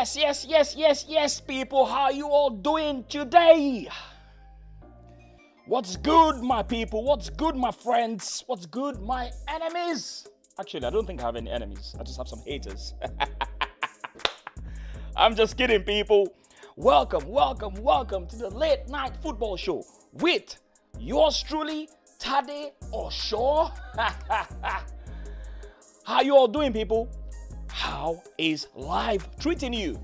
Yes, people. How you all doing today? What's good, my people? What's good, my friends? What's good, my enemies? Actually, I don't think I have any enemies. I just have some haters. I'm just kidding, people. Welcome to the Late Night Football Show with yours truly, Tade Osho. How you all doing, people? How is life treating you?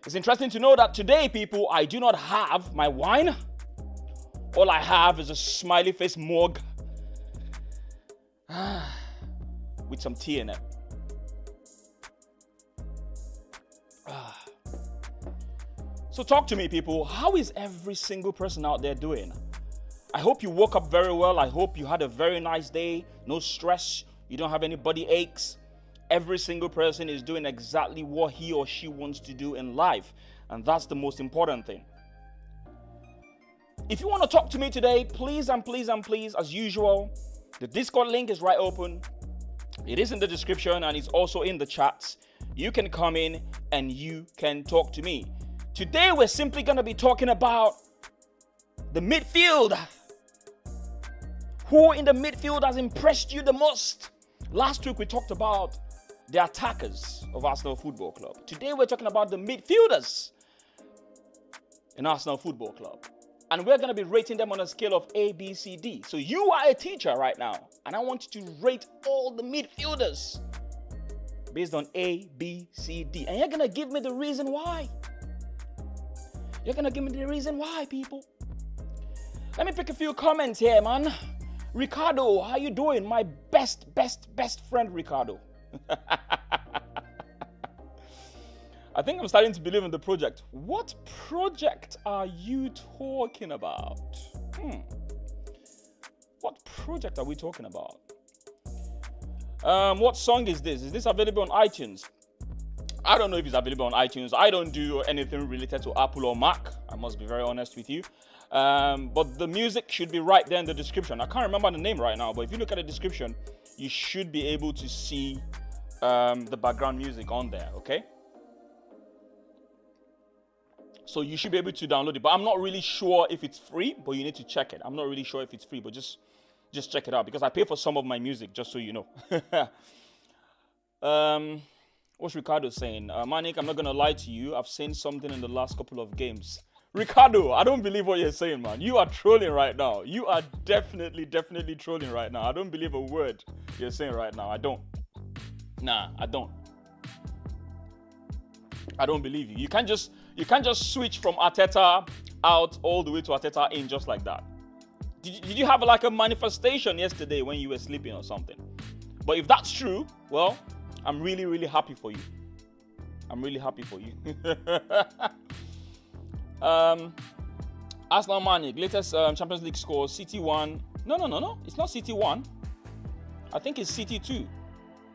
It's interesting to know that today, people, I do not have my wine. All I have is a smiley face mug with some tea in it. So talk to me, people. How is every single person out there doing? I hope you woke up very well. I hope you had a very nice day. No stress. You don't have any body aches. Every single person is doing exactly what he or she wants to do in life. And that's the most important thing. If you want to talk to me today, please, as usual, the Discord link is right open. It is in the description and it's also in the chats. You can come in and you can talk to me. Today, we're simply going to be talking about the midfield. Who in the midfield has impressed you the most? Last week, we talked about the attackers of Arsenal Football Club. Today, we're talking about the midfielders in Arsenal Football Club. And we're going to be rating them on a scale of A, B, C, D. So you are a teacher right now, and I want you to rate all the midfielders based on A, B, C, D. And you're going to give me the reason why. You're going to give me the reason why, people. Let me pick a few comments here, man. Ricardo, how you doing? My best friend, Ricardo. I think I'm starting to believe in the project. What project are you talking about? What project are we talking about? What song is this? Is this available on iTunes? I don't know if it's available on iTunes. I don't do anything related to Apple or Mac. I must be very honest with you. But the music should be right there in the description. I can't remember the name right now, but if you look at the description, you should be able to see the background music on there, okay? So you should be able to download it. But I'm not really sure if it's free, but you need to check it. I'm not really sure if it's free, but just check it out because I pay for some of my music, just so you know. What's Ricardo saying? Manik, I'm not going to lie to you. I've seen something in the last couple of games. Ricardo, I don't believe what you're saying, man. You are trolling right now. You are definitely trolling right now. I don't believe a word you're saying right now. I don't. Nah, I don't. I don't believe you. You can't just switch from Arteta out all the way to Arteta in just like that. Did you have like a manifestation yesterday when you were sleeping or something? But if that's true, well, I'm really happy for you. I'm really happy for you. Arsenal Manik, latest Champions League score, City 1. No. It's not City 1. I think it's City 2.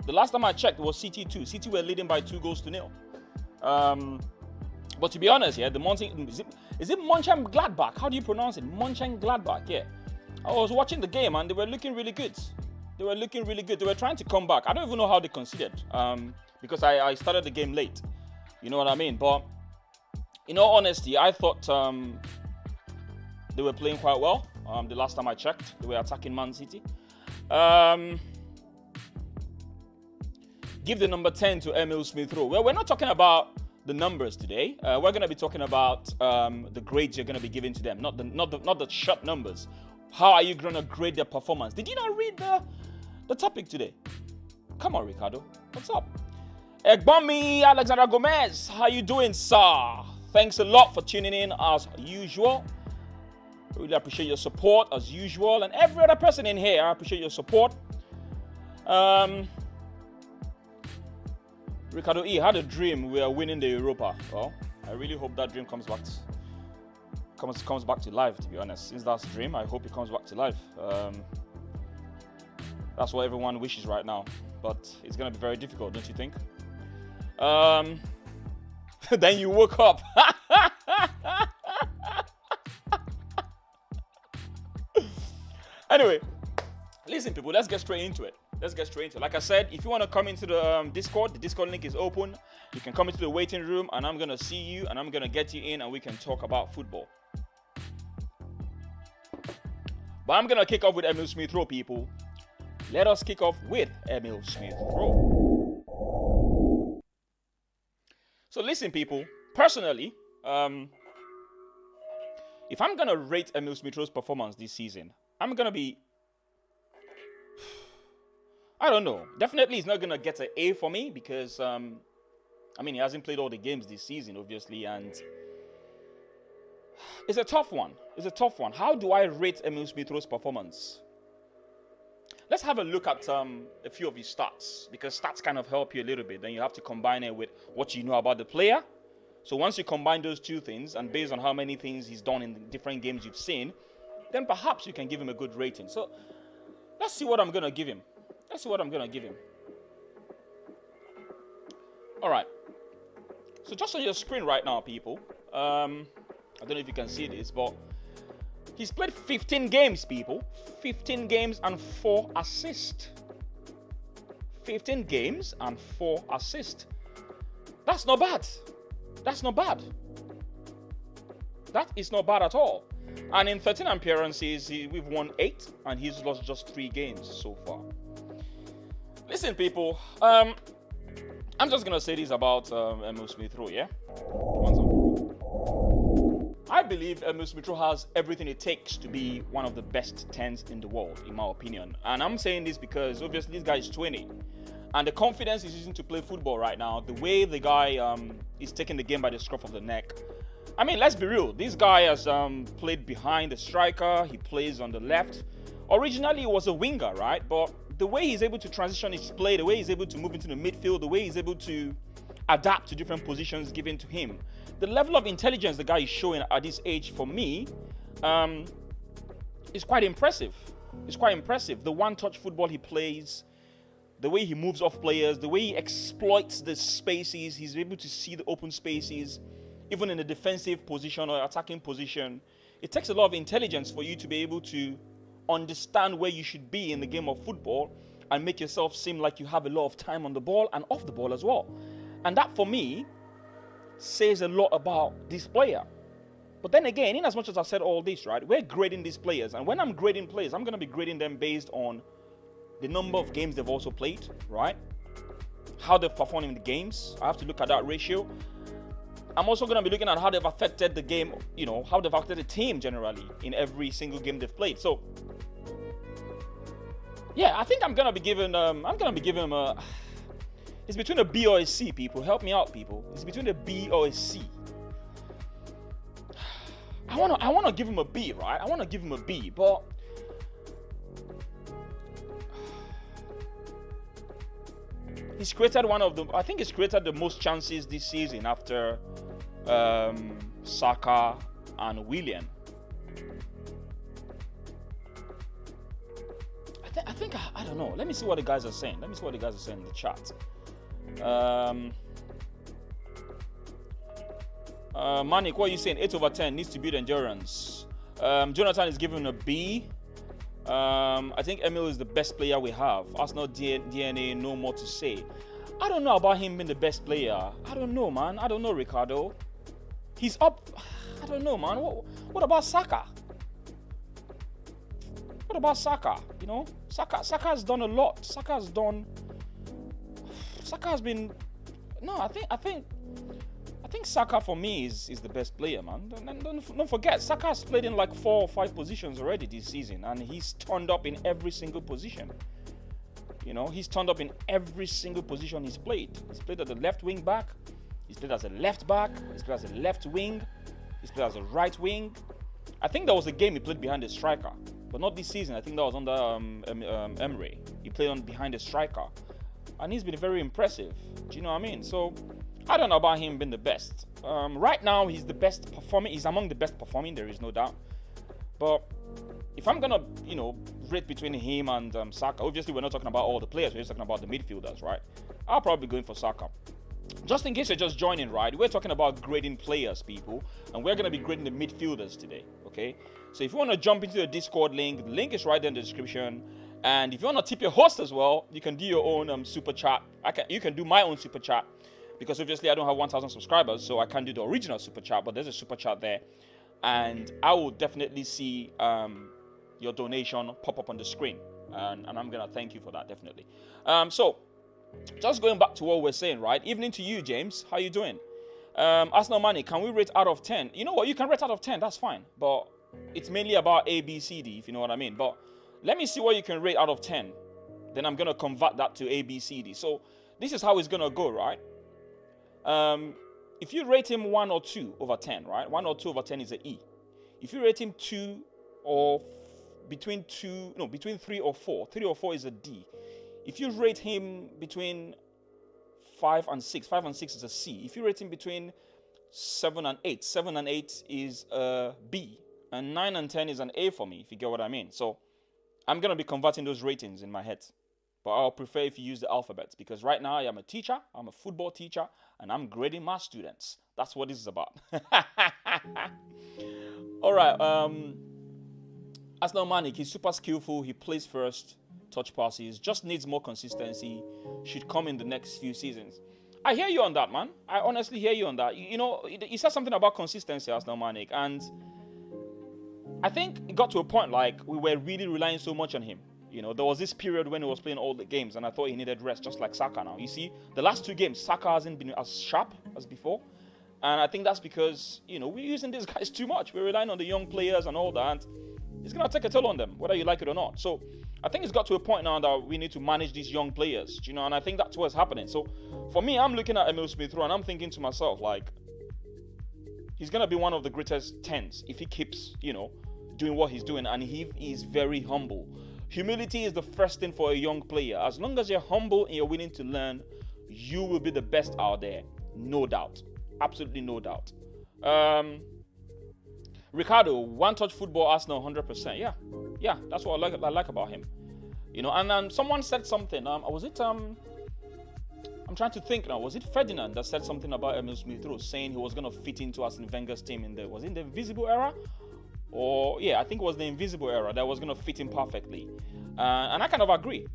The last time I checked, it was City 2. City were leading by 2-0. But to be honest, yeah, is it Mönchengladbach? How do you pronounce it? Mönchengladbach, yeah. I was watching the game and they were looking really good. They were trying to come back. I don't even know how they conceded because I started the game late. You know what I mean? But in all honesty, I thought they were playing quite well. The last time I checked, they were attacking Man City. Give the number 10 to Emil Smith-Rowe. Well, we're not talking about the numbers today. We're going to be talking about the grades you're going to be giving to them, not the short numbers. How are you going to grade their performance? Did you not read the topic today? Come on, Ricardo. What's up? Egbami Alexander Gomez. How you doing, sir? Thanks a lot for tuning in as usual. Really appreciate your support as usual. And every other person in here, I appreciate your support. Ricardo E had a dream we are winning the Europa. Well, I really hope that dream comes back to life, to be honest. Since that's a dream, I hope it comes back to life. That's what everyone wishes right now. But it's going to be very difficult, don't you think? Then you woke up. Anyway, listen, people, let's get straight into it. let's get straight into it. Like I said, if you want to come into the Discord link is open. You can come into the waiting room, and I'm gonna see you, and I'm gonna get you in, and we can talk about football. But I'm gonna kick off with Emil Smith Rowe, people. Let us kick off with Emil Smith Rowe. So listen, people. Personally, if I'm gonna rate Emil Smith Rowe's performance this season, I'm gonna be, I don't know. Definitely, he's not gonna get an A for me because, he hasn't played all the games this season, obviously, and it's a tough one. How do I rate Emil Smith Rowe's performance? Let's have a look at a few of his stats, because stats kind of help you a little bit. Then you have to combine it with what you know about the player. So once you combine those two things, and based on how many things he's done in the different games you've seen, then perhaps you can give him a good rating. So let's see what I'm going to give him. All right. So just on your screen right now, people, I don't know if you can see this, but he's played 15 games, people. 15 games and 4 assists. 15 games and 4 assists. That's not bad. That is not bad at all. And in 13 appearances, we've won 8, and he's lost just 3 games so far. Listen, people, I'm just going to say this about Emil Smith Rowe, yeah? I believe Emil Smith Rowe has everything it takes to be one of the best 10s in the world, in my opinion. And I'm saying this because, obviously, this guy is 20. And the confidence he's using to play football right now, the way the guy is taking the game by the scruff of the neck. I mean, let's be real. This guy has played behind the striker. He plays on the left. Originally, he was a winger, right? But the way he's able to transition his play, the way he's able to move into the midfield, the way he's able to adapt to different positions given to him, the level of intelligence the guy is showing at this age, for me, is quite impressive. The one-touch football he plays, the way he moves off players, the way he exploits the spaces, he's able to see the open spaces, even in a defensive position or attacking position. It takes a lot of intelligence for you to be able to understand where you should be in the game of football and make yourself seem like you have a lot of time on the ball and off the ball as well. And that, for me, says a lot about this player. But then again, in as much as I've said all this, right, we're grading these players. And when I'm grading players, I'm going to be grading them based on the number of games they've also played, right? How they've performed in the games. I have to look at that ratio. I'm also going to be looking at how they've affected the game, how they've affected the team generally in every single game they've played. So, yeah, I think I'm going to be giving him a, it's between a B or a C, people. Help me out, people. It's between a B or a C. I want to give him a B, right? I want to give him a B, but he's created he's created the most chances this season after Saka and Willian. I don't know. Let me see what the guys are saying. In the chat. Manik, what are you saying? 8/10 needs to build endurance. Jonathan is giving a B. I think Emil is the best player we have. Arsenal DNA, no more to say. I don't know about him being the best player. I don't know, man. I don't know, Ricardo. He's up. I don't know, man. What about Saka? Saka has done a lot. Saka has been. No, I think Saka for me is the best player, man. Don't forget, Saka has played in like 4 or 5 positions already this season, and he's turned up in every single position. He's turned up in every single position he's played. He's played as a left wing back. He's played as a left back. He's played as a left wing. He's played as a right wing. I think there was a game he played behind the striker, but not this season. I think that was under Emery. He played on behind the striker, and he's been very impressive. Do you know what I mean? So I don't know about him being the best. Right now, he's the best performing. He's among the best performing. There is no doubt. But if I'm gonna, rate between him and Saka, obviously we're not talking about all the players. We're just talking about the midfielders, right? I'll probably be going for Saka. Just in case you're just joining, right? We're talking about grading players, people, and we're gonna be grading the midfielders today. Okay? So if you want to jump into the Discord link, the link is right there in the description. And if you want to tip your host as well, you can do your own super chat. You can do my own super chat, because obviously I don't have 1,000 subscribers, so I can't do the original super chat, but there's a super chat there. And I will definitely see your donation pop up on the screen. And I'm going to thank you for that, definitely. So, just going back to what we're saying, right? Evening to you, James. How you doing? Arsenal Money, can we rate out of 10? You know what? You can rate out of 10. That's fine. But it's mainly about A, B, C, D, if you know what I mean. But let me see what you can rate out of 10. Then I'm going to convert that to A, B, C, D. So this is how it's going to go, right? If you rate him 1 or 2 over 10, right? 1 or 2 over 10 is an E. If you rate him 2 or between 3 or 4, 3 or 4 is a D. If you rate him between 5 and 6, 5 and 6 is a C. If you rate him between 7 and 8, 7 and 8 is a B. And 9 and 10 is an A for me, if you get what I mean. So I'm going to be converting those ratings in my head. But I'll prefer if you use the alphabet, because right now I am a teacher, I'm a football teacher, and I'm grading my students. That's what this is about. All right. Arsenal Manik, he's super skillful. He plays first, touch passes, just needs more consistency. Should come in the next few seasons. I hear you on that, man. I honestly hear you on that. You know, you said something about consistency, Arsenal Manik, and I think it got to a point like we were really relying so much on him. You know, there was this period when he was playing all the games, and I thought he needed rest, just like Saka now. You see, the last 2 games, Saka hasn't been as sharp as before. And I think that's because, you know, we're using these guys too much. We're relying on the young players and all that. It's going to take a toll on them, whether you like it or not. So I think it's got to a point now that we need to manage these young players, you know, and I think that's what's happening. So for me, I'm looking at Emil Smith Rowe and I'm thinking to myself, like, he's going to be one of the greatest 10s if he keeps, you know, doing what he's doing, and he is very humble. Humility is the first thing for a young player. As long as you're humble and you're willing to learn, you will be the best out there. No doubt. Absolutely no doubt. Ricardo, one-touch football, Arsenal, 100%. Yeah, that's what I like about him. You know, and someone said something. Was it I'm trying to think now. Was it Ferdinand that said something about Emil Smith Rowe, saying he was going to fit into Arsene Wenger's team was it in the Invisible Era? Or yeah, I think it was the Invisible Era that was going to fit him perfectly, and I kind of agree.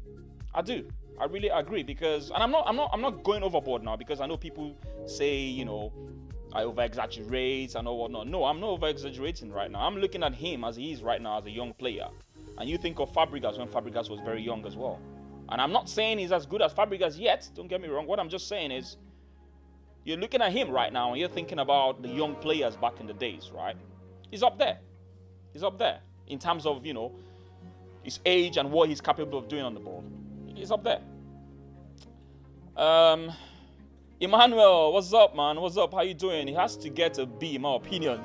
I do. I really agree, because, and I'm not going overboard now, because I know people say, you know, I over-exaggerate and all whatnot. No, I'm not over-exaggerating right now. I'm looking at him as he is right now as a young player, and you think of Fabregas when Fabregas was very young as well. And I'm not saying he's as good as Fabregas yet. Don't get me wrong. What I'm just saying is, you're looking at him right now and you're thinking about the young players back in the days, right? He's up there. He's up there in terms of, you know, his age and what he's capable of doing on the ball. He's up there. Emmanuel, what's up, man? What's up? How you doing? He has to get a B, in my opinion.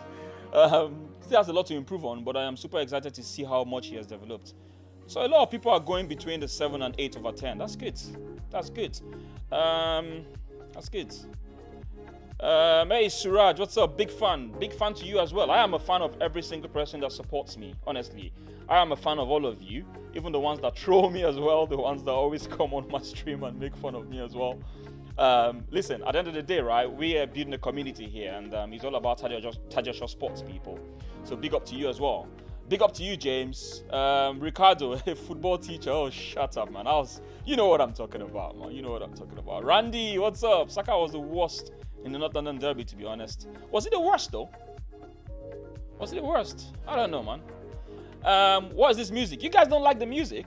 Still has a lot to improve on, but I am super excited to see how much he has developed. So a lot of people are going between the 7 and 8 over 10. That's good. That's good. That's good. Hey Suraj, what's up? Big fan to you as well. I am a fan of every single person that supports me, honestly. I am a fan of all of you, even the ones that troll me as well, the ones that always come on my stream and make fun of me as well. Listen, at the end of the day, right, we are building a community here, and it's all about Taja sports people. So big up to you as well. Big up to you, James. Ricardo, a football teacher. Oh, shut up, man. You know what I'm talking about, man. You know what I'm talking about. Randy, what's up? Saka was the worst in the North London Derby, to be honest. Was it the worst, though? Was it the worst? I don't know, man. What is this music? You guys don't like the music?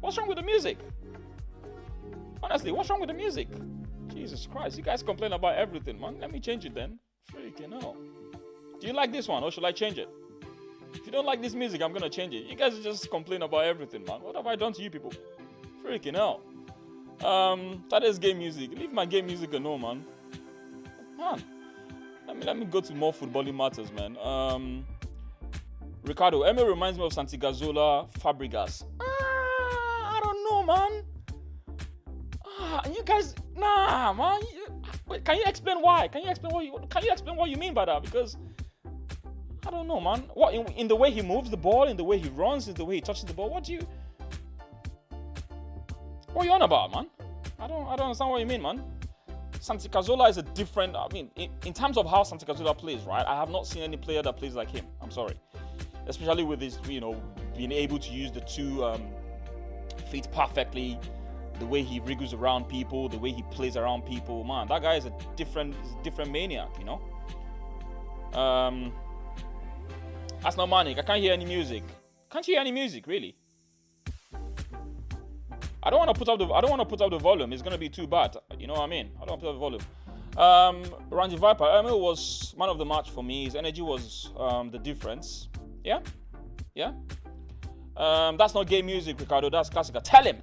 What's wrong with the music? Honestly, what's wrong with the music? Jesus Christ, you guys complain about everything, man. Let me change it then. Freaking hell. Do you like this one, or should I change it? If you don't like this music, I'm gonna change it. You guys just complain about everything, man. What have I done to you people? Freaking hell. That is game music. Leave my game music alone, man. Man, let me go to more footballing matters, man. Ricardo, Emil reminds me of Santigazola, Fabregas. I don't know, man. You guys, nah, man. Wait, can you explain why? Can you explain what you mean by that? Because I don't know, man. What in the way he moves the ball, in the way he runs, in the way he touches the ball? What are you on about, man? I don't understand what you mean, man. Santi Cazorla is a different. I mean, in terms of how Santi Cazorla plays, right? I have not seen any player that plays like him. I'm sorry, especially with his, you know, being able to use the two fits perfectly. The way he wriggles around people, the way he plays around people, man, that guy is a different maniac, you know. That's not manic. I can't hear any music. Can't you hear any music, really? I don't want to put up the volume. It's gonna be too bad. You know what I mean? I don't want to put up the volume. Randy Viper, Emil was man of the match for me. His energy was the difference. Yeah. That's not gay music, Ricardo. That's classical. Tell him,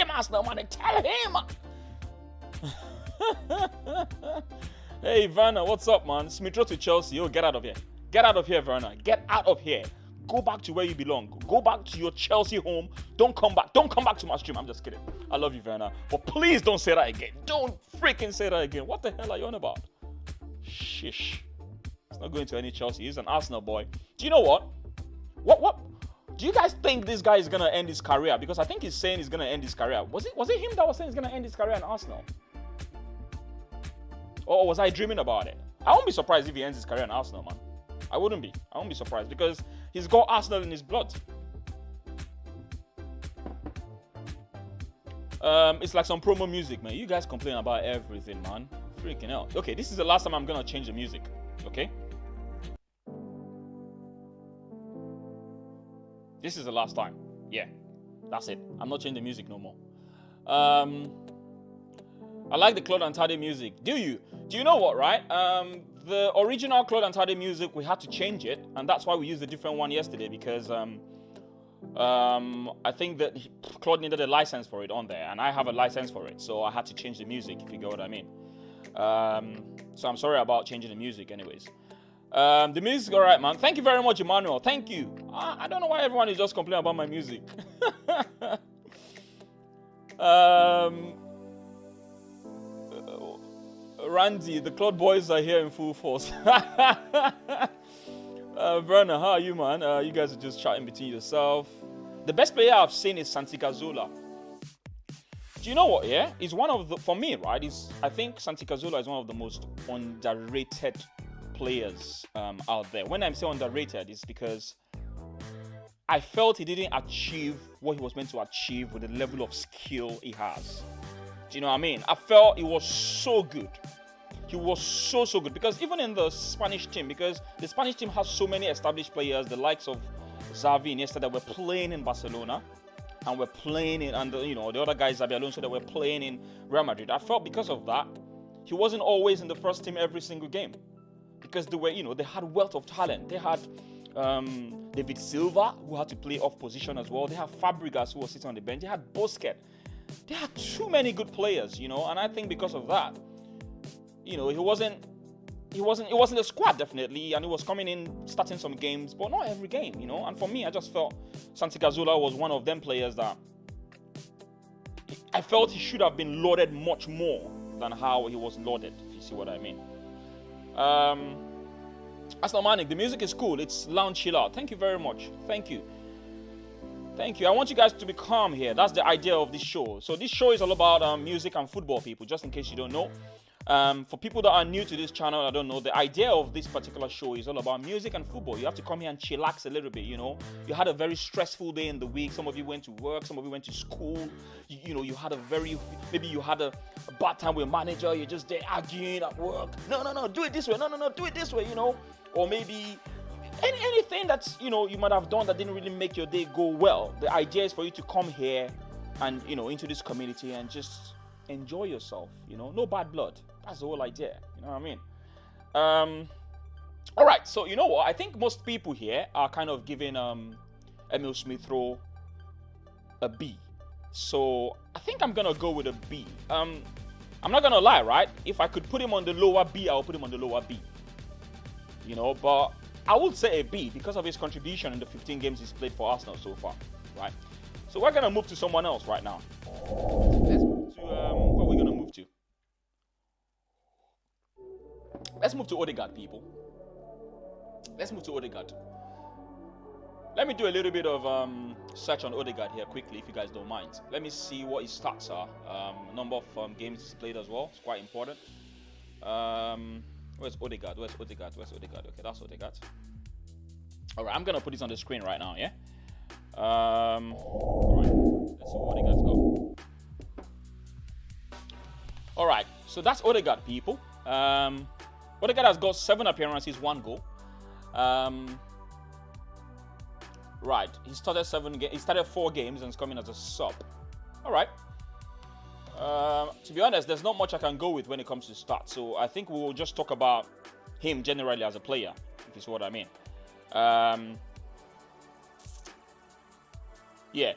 Arsenal man. Tell him. Hey, Werner, what's up, man? Smith Rowe to Chelsea. Oh, get out of here. Get out of here, Werner. Get out of here. Go back to where you belong. Go back to your Chelsea home. Don't come back. Don't come back to my stream. I'm just kidding. I love you, Werner. But please don't say that again. Don't freaking say that again. What the hell are you on about? Shish. He's not going to any Chelsea. He's an Arsenal boy. Do you know what? What? Do you guys think this guy is going to end his career? Because I think he's saying he's going to end his career. Was it him that was saying he's going to end his career in Arsenal? Or was I dreaming about it? I won't be surprised if he ends his career in Arsenal, man. I wouldn't be surprised because he's got Arsenal in his blood. It's like some promo music, man. You guys complain about everything, man. Freaking hell. Okay, this is the last time I'm gonna change the music. Okay? This is the last time. Yeah. That's it. I'm not changing the music no more. I like the Claude and Tade music. Do you? Do you know what, right? The original Claude and Tade music, we had to change it, and that's why we used a different one yesterday, because I think that Claude needed a license for it on there, and I have a license for it, so I had to change the music, if you get what I mean. So I'm sorry about changing the music anyways. The music, all right, man. Thank you very much, Emmanuel. Thank you. I don't know why everyone is just complaining about my music. Randy, the Claude boys are here in full force. Werner, how are you, man? You guys are just chatting between yourself. The best player I've seen is Santi Cazorla. Do you know what? Yeah, he's one of the, for me, right? I think Santi Cazorla is one of the most underrated players out there. When I'm saying underrated, it's because I felt he didn't achieve what he was meant to achieve with the level of skill he has. Do you know what I mean? I felt he was so good. He was so good. Because even in the Spanish team, because the Spanish team has so many established players, the likes of Xavy and yesterday were playing in Barcelona, and were playing in, and the other guys, Xabi Alonso, that were playing in Real Madrid. I felt because of that, he wasn't always in the first team every single game. Because they were, they had wealth of talent. They had David Silva, who had to play off position as well. They had Fabregas, who was sitting on the bench. They had Busquets. They had too many good players, and I think because of that, he wasn't a squad definitely, and he was coming in, starting some games, but not every game, And for me, I just felt Santi Cazorla was one of them players that I felt he should have been lauded much more than how he was lauded, if you see what I mean. Arsenal Manic, the music is cool. It's lounge chill out. Thank you very much. Thank you. I want you guys to be calm here. That's the idea of this show. So this show is all about music and football, people, just in case you don't know. For people that are new to this channel, I don't know, the idea of this particular show is all about music and football. You have to come here and chillax a little bit, You had a very stressful day in the week. Some of you went to work. Some of you went to school. You had maybe you had a bad time with a manager. You're just there arguing at work. No, do it this way. No, do it this way, Or maybe anything that's, you might have done that didn't really make your day go well. The idea is for you to come here and, into this community and just enjoy yourself, no bad blood. That's the whole idea, you know what I mean? All right, so you know what? I think most people here are kind of giving Emil Smith Rowe a B. So I think I'm going to go with a B. I'm not going to lie, right? If I could put him on the lower B, I'll put him on the lower B. But I would say a B because of his contribution in the 15 games he's played for Arsenal so far, right? So we're going to move to someone else right now. Let's move to, where are we going to move to? Let's move to Odegaard, people. Let's move to Odegaard. Let me do a little bit of search on Odegaard here quickly, if you guys don't mind. Let me see what his stats are. Number of games he's played as well. It's quite important. Where's Odegaard? Where's Odegaard? Okay, that's Odegaard. All right, I'm going to put this on the screen right now, yeah? All right, let's see what Odegaard's got. All right, so that's Odegaard, people. Odegaard has got 7 appearances, 1 goal. Right, he started 4 games and is coming as a sub. All right. To be honest, there's not much I can go with when it comes to stats, so I think we will just talk about him generally as a player, if you see what I mean. Yeah.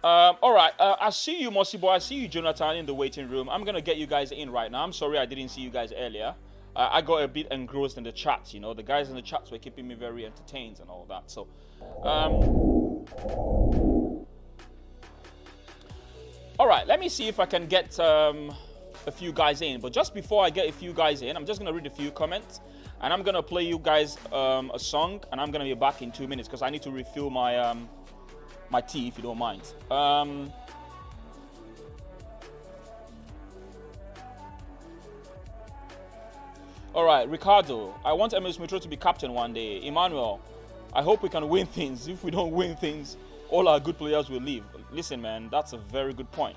All right. I see you, Mosibo. I see you, Jonathan, in the waiting room. I'm gonna get you guys in right now. I'm sorry I didn't see you guys earlier. I got a bit engrossed in the chats. You know, the guys in the chats were keeping me very entertained and all that. So, all right. Let me see if I can get a few guys in. But just before I get a few guys in, I'm just gonna read a few comments, and I'm gonna play you guys a song, and I'm gonna be back in 2 minutes because I need to refill my my tea, if you don't mind. All right, Ricardo, I want Emil Smith-Rowe to be captain one day. Emmanuel, I hope we can win things. If we don't win things, all our good players will leave. Listen, man, that's a very good point.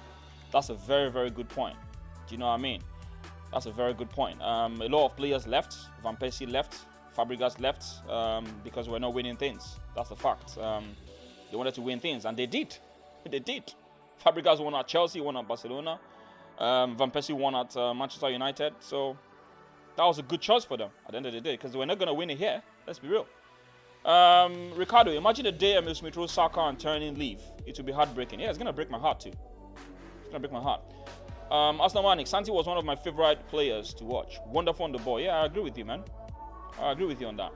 That's a very, very good point. Do you know what I mean? That's a very good point. A lot of players left. Van Persie left. Fabregas left because we're not winning things. That's the fact. They wanted to win things, and they did. They did. Fabregas won at Chelsea, won at Barcelona. Van Persie won at Manchester United. So that was a good choice for them at the end of the day, because they were not going to win it here. Let's be real. Ricardo, imagine the day Emil Smith-Rowe, Saka, and Turning leave. It will be heartbreaking. Yeah, it's going to break my heart too. It's going to break my heart. Arsenal Manik, Santi was one of my favorite players to watch. Wonderful on the ball. Yeah, I agree with you, man. I agree with you on that.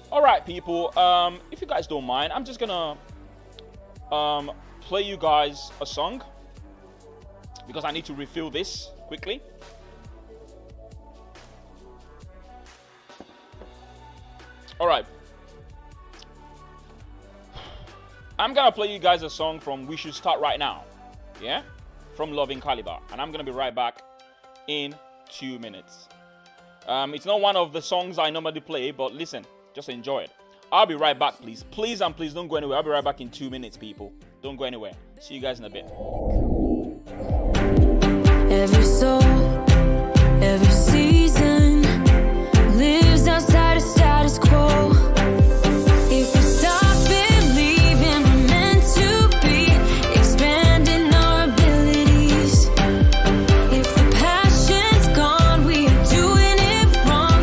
All right, people. If you guys don't mind, I'm just gonna play you guys a song because I need to refill this quickly. All right. I'm gonna play you guys a song from We Should Start Right Now. Yeah, from Loving Caliber, and I'm gonna be right back in 2 minutes. It's not one of the songs I normally play, but listen. Just enjoy it. I'll be right back, please. Please and please don't go anywhere. I'll be right back in 2 minutes, people. Don't go anywhere. See you guys in a bit. Every soul, every season lives outside of status quo. If we stop believing we're meant to be, expanding our abilities. If the passion's gone, we are doing it wrong.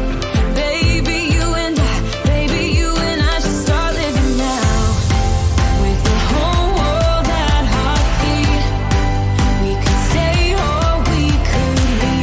Baby, you and I should start living now. With the whole world at our feet, we could stay or we could leave.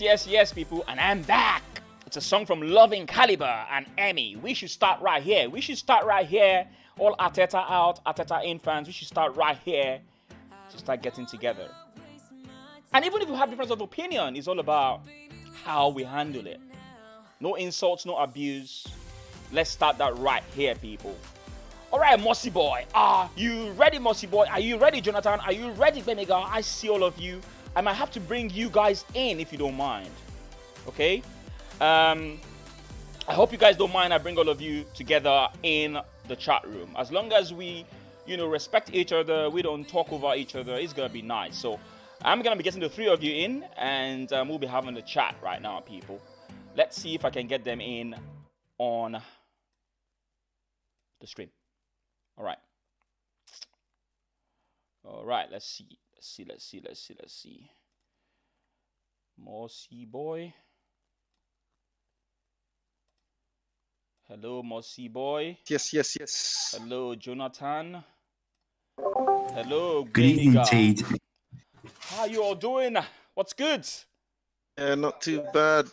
Yes, people, and I'm back. It's a song from Loving Caliber and Emmy. We should start right here. All Arteta out, Arteta in fans, we should start right here to start getting together. And even if we have difference of opinion, it's all about how we handle it. No insults, no abuse. Let's start that right here, people. All right, Mossy Boy. Are you ready, Mossy Boy? Are you ready, Jonathan? Are you ready, Bemiga? I see all of you. I might have to bring you guys in if you don't mind. Okay? I hope you guys don't mind I bring all of you together in the chat room. As long as we, respect each other, we don't talk over each other, it's going to be nice. So I'm going to be getting the three of you in, and we'll be having a chat right now, people. Let's see if I can get them in on the stream. All right. Let's see. Mossy Boy. Hello, Mossy Boy. Yes. Hello, Jonathan. Hello, Good evening, Beniga. Tate. How you all doing? What's good? Yeah, not too bad,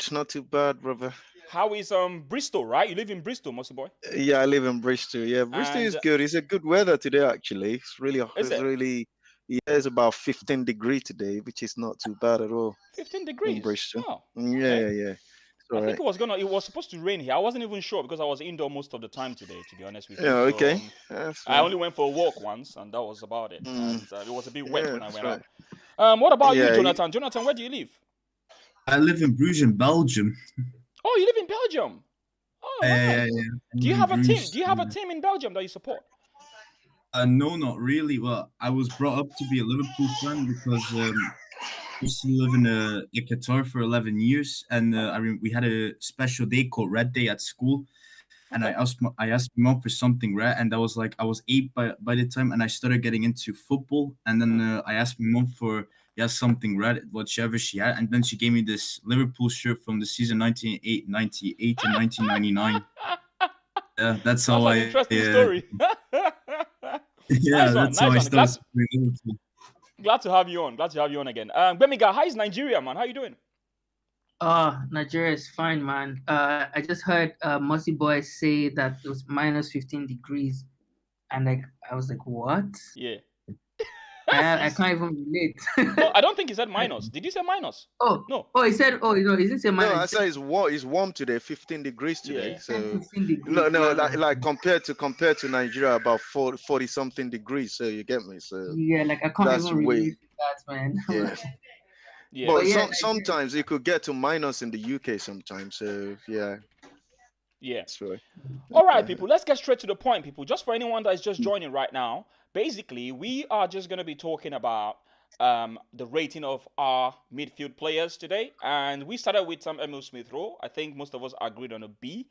brother. How is Bristol, right? You live in Bristol, Mossy Boy? Yeah, I live in Bristol. Yeah, Bristol is good. It's a good weather today, actually. It's about 15 degrees today, which is not too bad at all. 15 degrees? In Bristol. Oh, okay. Yeah. I think it was supposed to rain here. I wasn't even sure because I was indoor most of the time today, to be honest with you. Yeah, okay. So, I only went for a walk once, and that was about it. And it was a bit wet when I went out. What about you, Jonathan? Jonathan, where do you live? I live in Bruges, in Belgium. Oh, you live in Belgium? Oh, nice. Yeah. Do you have a team? Do you have a team in Belgium that you support? No, not really. Well, I was brought up to be a Liverpool fan because I used to live in Qatar for 11 years, and we had a special day called Red Day at school, and I asked my mom for something red, and I was 8 by the time, and I started getting into football, and then I asked my mom for something red, whichever she had, and then she gave me this Liverpool shirt from the season 1998 and 1999. That's how an interesting story. Yeah, that's how I started supporting Liverpool. Glad to have you on. Again. Bemiga, how is Nigeria, man? How you doing? Nigeria is fine, man. I just heard Mossy Boy say that it was minus 15 degrees, and I was like, what? Yeah. I can't even relate. No, I don't think he said minus. Did you say minus? Oh no. Oh, he said. Oh, no, he didn't say minus. No, I said it's warm today, 15 degrees today. Yeah. So 15 degrees, no, like compared to Nigeria, about 40 something degrees. So you get me. So yeah, I can't even relate to that, man. Yeah. Yeah. But sometimes it could get to minus in the UK sometimes. So yeah. Yeah. That's right. All right, people. Let's get straight to the point, people. Just for anyone that is just joining right now, basically, we are just going to be talking about the rating of our midfield players today. And we started with Emil Smith-Rowe. I think most of us agreed on a B.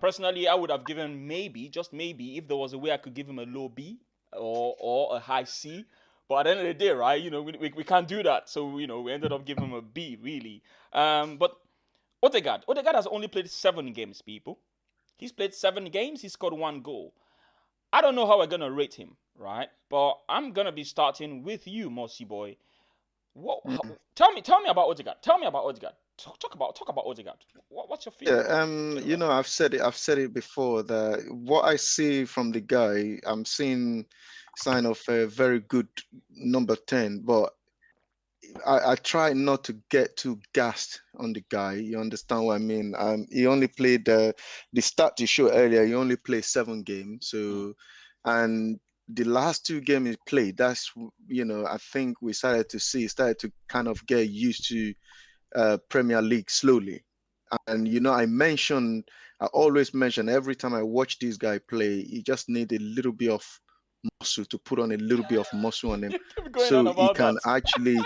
Personally, I would have given just maybe, if there was a way I could give him a low B or a high C. But at the end of the day, right, we can't do that. So, we ended up giving him a B, really. But Odegaard has only played 7 games, people. He's played 7 games. He scored 1 goal. I don't know how we're going to rate him, right? But I'm going to be starting with you, Mossy Boy. Tell me about Odegaard. Talk about Odegaard. What's your feeling? Yeah, I've said it before that what I see from the guy, I'm seeing sign of a very good number 10, but I try not to get too gassed on the guy. You understand what I mean? He only played the start to show earlier. He only played 7 games. So, and the last 2 games he played, that's I think we started to kind of get used to Premier League slowly. And I always mention every time I watch this guy play, he just need a little bit of muscle to put on a little bit of muscle on him, so he can actually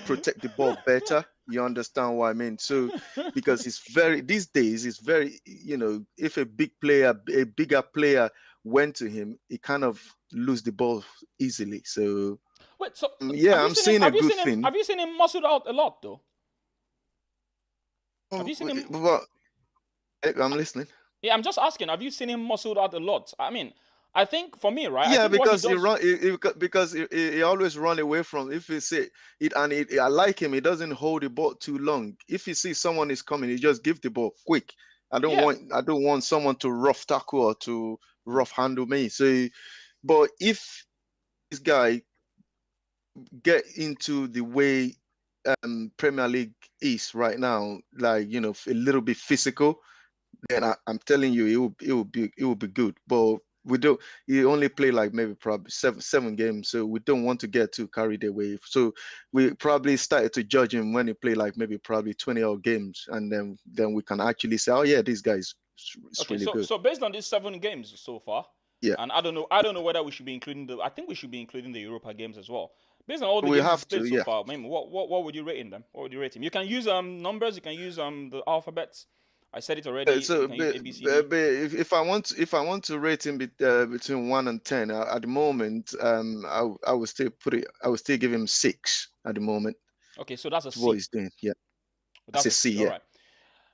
protect the ball better. You understand what I mean? So because these days it's very, if a bigger player went to him, he kind of lose the ball easily. So wait, so I'm seeing a good thing. Have you seen him muscled out a lot though? Have you seen him? Well, I'm listening. Yeah, I'm just asking. Have you seen him muscled out a lot? I mean, I think for me, right? I Yeah, think what he because he does. run because he always run away from if he see it and I like him. He doesn't hold the ball too long. If he sees someone is coming, he just give the ball quick. Yeah. I don't want someone to rough tackle or to Mm. rough handle me. So, but if this guy get into the way Premier League is right now, like a little bit physical, then I'm telling you, it will be good. But we don't. He only play like maybe probably seven games, so we don't want to get too carried away. So we probably started to judge him when he play like maybe probably 20 odd games, and then we can actually say, oh yeah, this guy's is Okay, really so good. based on these 7 games so far, Yeah, and I don't know whether we should be including the. I think we should be including the Europa games as well. Based on all the we games he's have played to. so Yeah. far, I mean, what would you rate him then? What would you rate him? You can use numbers. You can use the alphabets. I said it already. You So, can use ABCD. but if I want to rate him between 1 and 10 at the moment, I would still give him 6 at the moment. Okay, so that's a What C. he's doing, yeah, That's it's a a C, C. All yeah. right.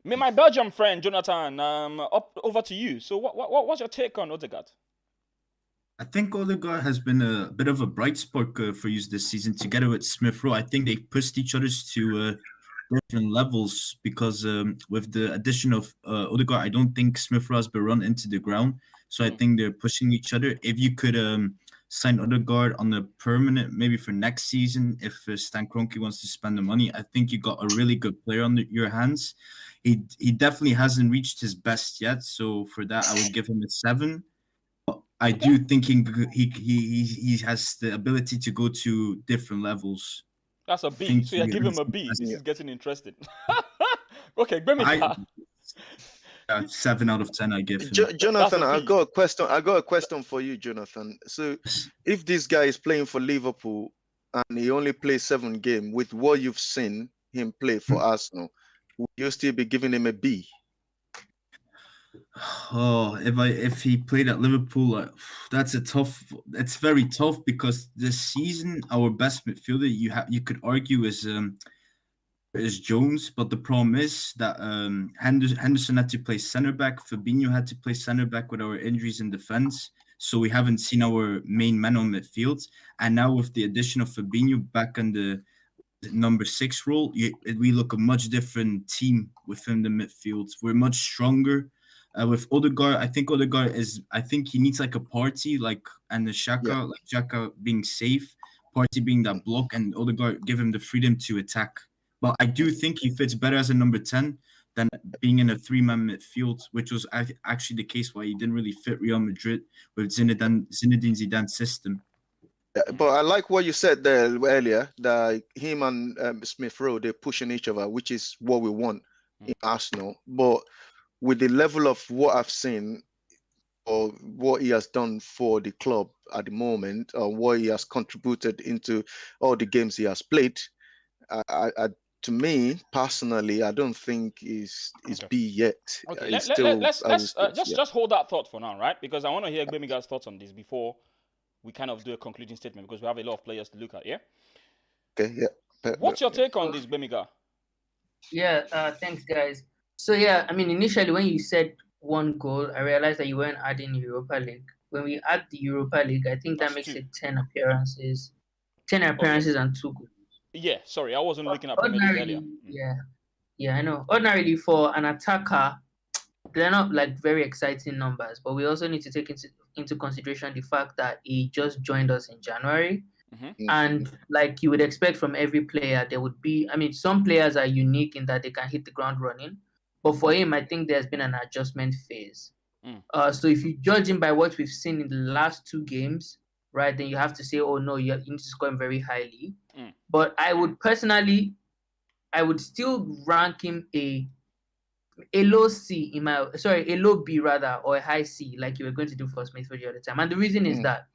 Me, my Belgium friend Jonathan. Over to you. So what's your take on Odegaard? I think Odegaard has been a bit of a bright spark for you this season, together with Smith Rowe. I think they pushed each other to different levels because with the addition of Odegaard, I don't think Smith Rowe has been run into the ground. So I think they're pushing each other. If you could sign Odegaard on a permanent, maybe for next season, if Stan Kroenke wants to spend the money, I think you got a really good player on your hands. He definitely hasn't reached his best yet. So for that, I would give him a 7. I do think he has the ability to go to different levels. That's a I B. think So you give him a B. This is getting interesting. Okay, Gbemika. 7 out of 10 I give him. Jonathan, That's a I B. got a question. I got a question for you, Jonathan. So, if this guy is playing for Liverpool and he only plays 7 games, with what you've seen him play for Arsenal, will you still be giving him a B? Oh, if he played at Liverpool, it's very tough because this season our best midfielder you could argue is Jones, but the problem is that Henderson had to play center back, Fabinho had to play center back with our injuries in defense, so we haven't seen our main man on midfield. And now with the addition of Fabinho back in the number 6 role, we look a much different team within the midfield. We're much stronger. With Odegaard, I think he needs like a party, and the Xhaka, like Xhaka being safe, party being that block, and Odegaard give him the freedom to attack. But I do think he fits better as a number 10 than being in a 3-man midfield, which was actually the case why he didn't really fit Real Madrid with Zinedine Zidane's system. But I like what you said there earlier, that him and Smith Rowe, they're pushing each other, which is what we want in Arsenal. But with the level of what I've seen or what he has done for the club at the moment, or what he has contributed into all the games he has played, to me personally, I don't think is B yet. Okay, Let's just hold that thought for now, right? Because I want to hear Gbemiga's thoughts on this before we kind of do a concluding statement, because we have a lot of players to look at. Yeah. Okay. Yeah. What's your take on this, Gbemiga? Yeah, thanks, guys. So, yeah, I mean, initially when you said 1 goal, I realized that you weren't adding Europa League. When we add the Europa League, I think that makes 2. it 10 appearances. 10 appearances and 2 goals. Yeah, sorry, I wasn't looking at Premier League earlier. Yeah, I know. Ordinarily, for an attacker, they're not like very exciting numbers, but we also need to take into consideration the fact that he just joined us in January. And like you would expect from every player, there would be, I mean, some players are unique in that they can hit the ground running. But for him, I think there's been an adjustment phase. So if you judge him by what we've seen in the last 2 games, right, then you have to say, oh no, you need to score him very highly. But I would personally, I would still rank him a low C a low B rather, or a high C, like you were going to do for Smith for the other time. And the reason is that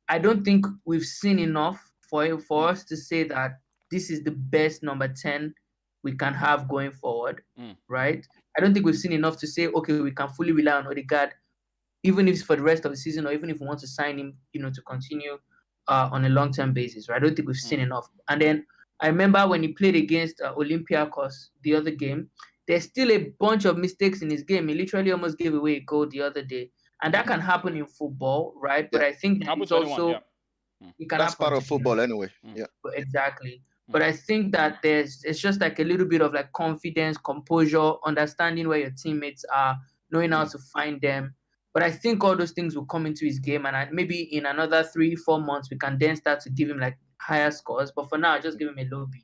I don't think we've seen enough for us to say that this is the best number 10 we can have going forward, right? I don't think we've seen enough to say, okay, we can fully rely on Odegaard, even if it's for the rest of the season, or even if we want to sign him, to continue on a long-term basis, right? I don't think we've seen enough. And then I remember when he played against Olympiacos the other game, there's still a bunch of mistakes in his game. He literally almost gave away a goal the other day. And that can happen in football, right? But Yeah. I think that Happen it's to anyone, also yeah. it can That's happen part to of football anyone. anyway. Yeah. Exactly. But I think that it's just like a little bit of like confidence, composure, understanding where your teammates are, knowing how to find them. But I think all those things will come into his game, and maybe in another 3-4 months we can then start to give him like higher scores. But for now, just give him a low B.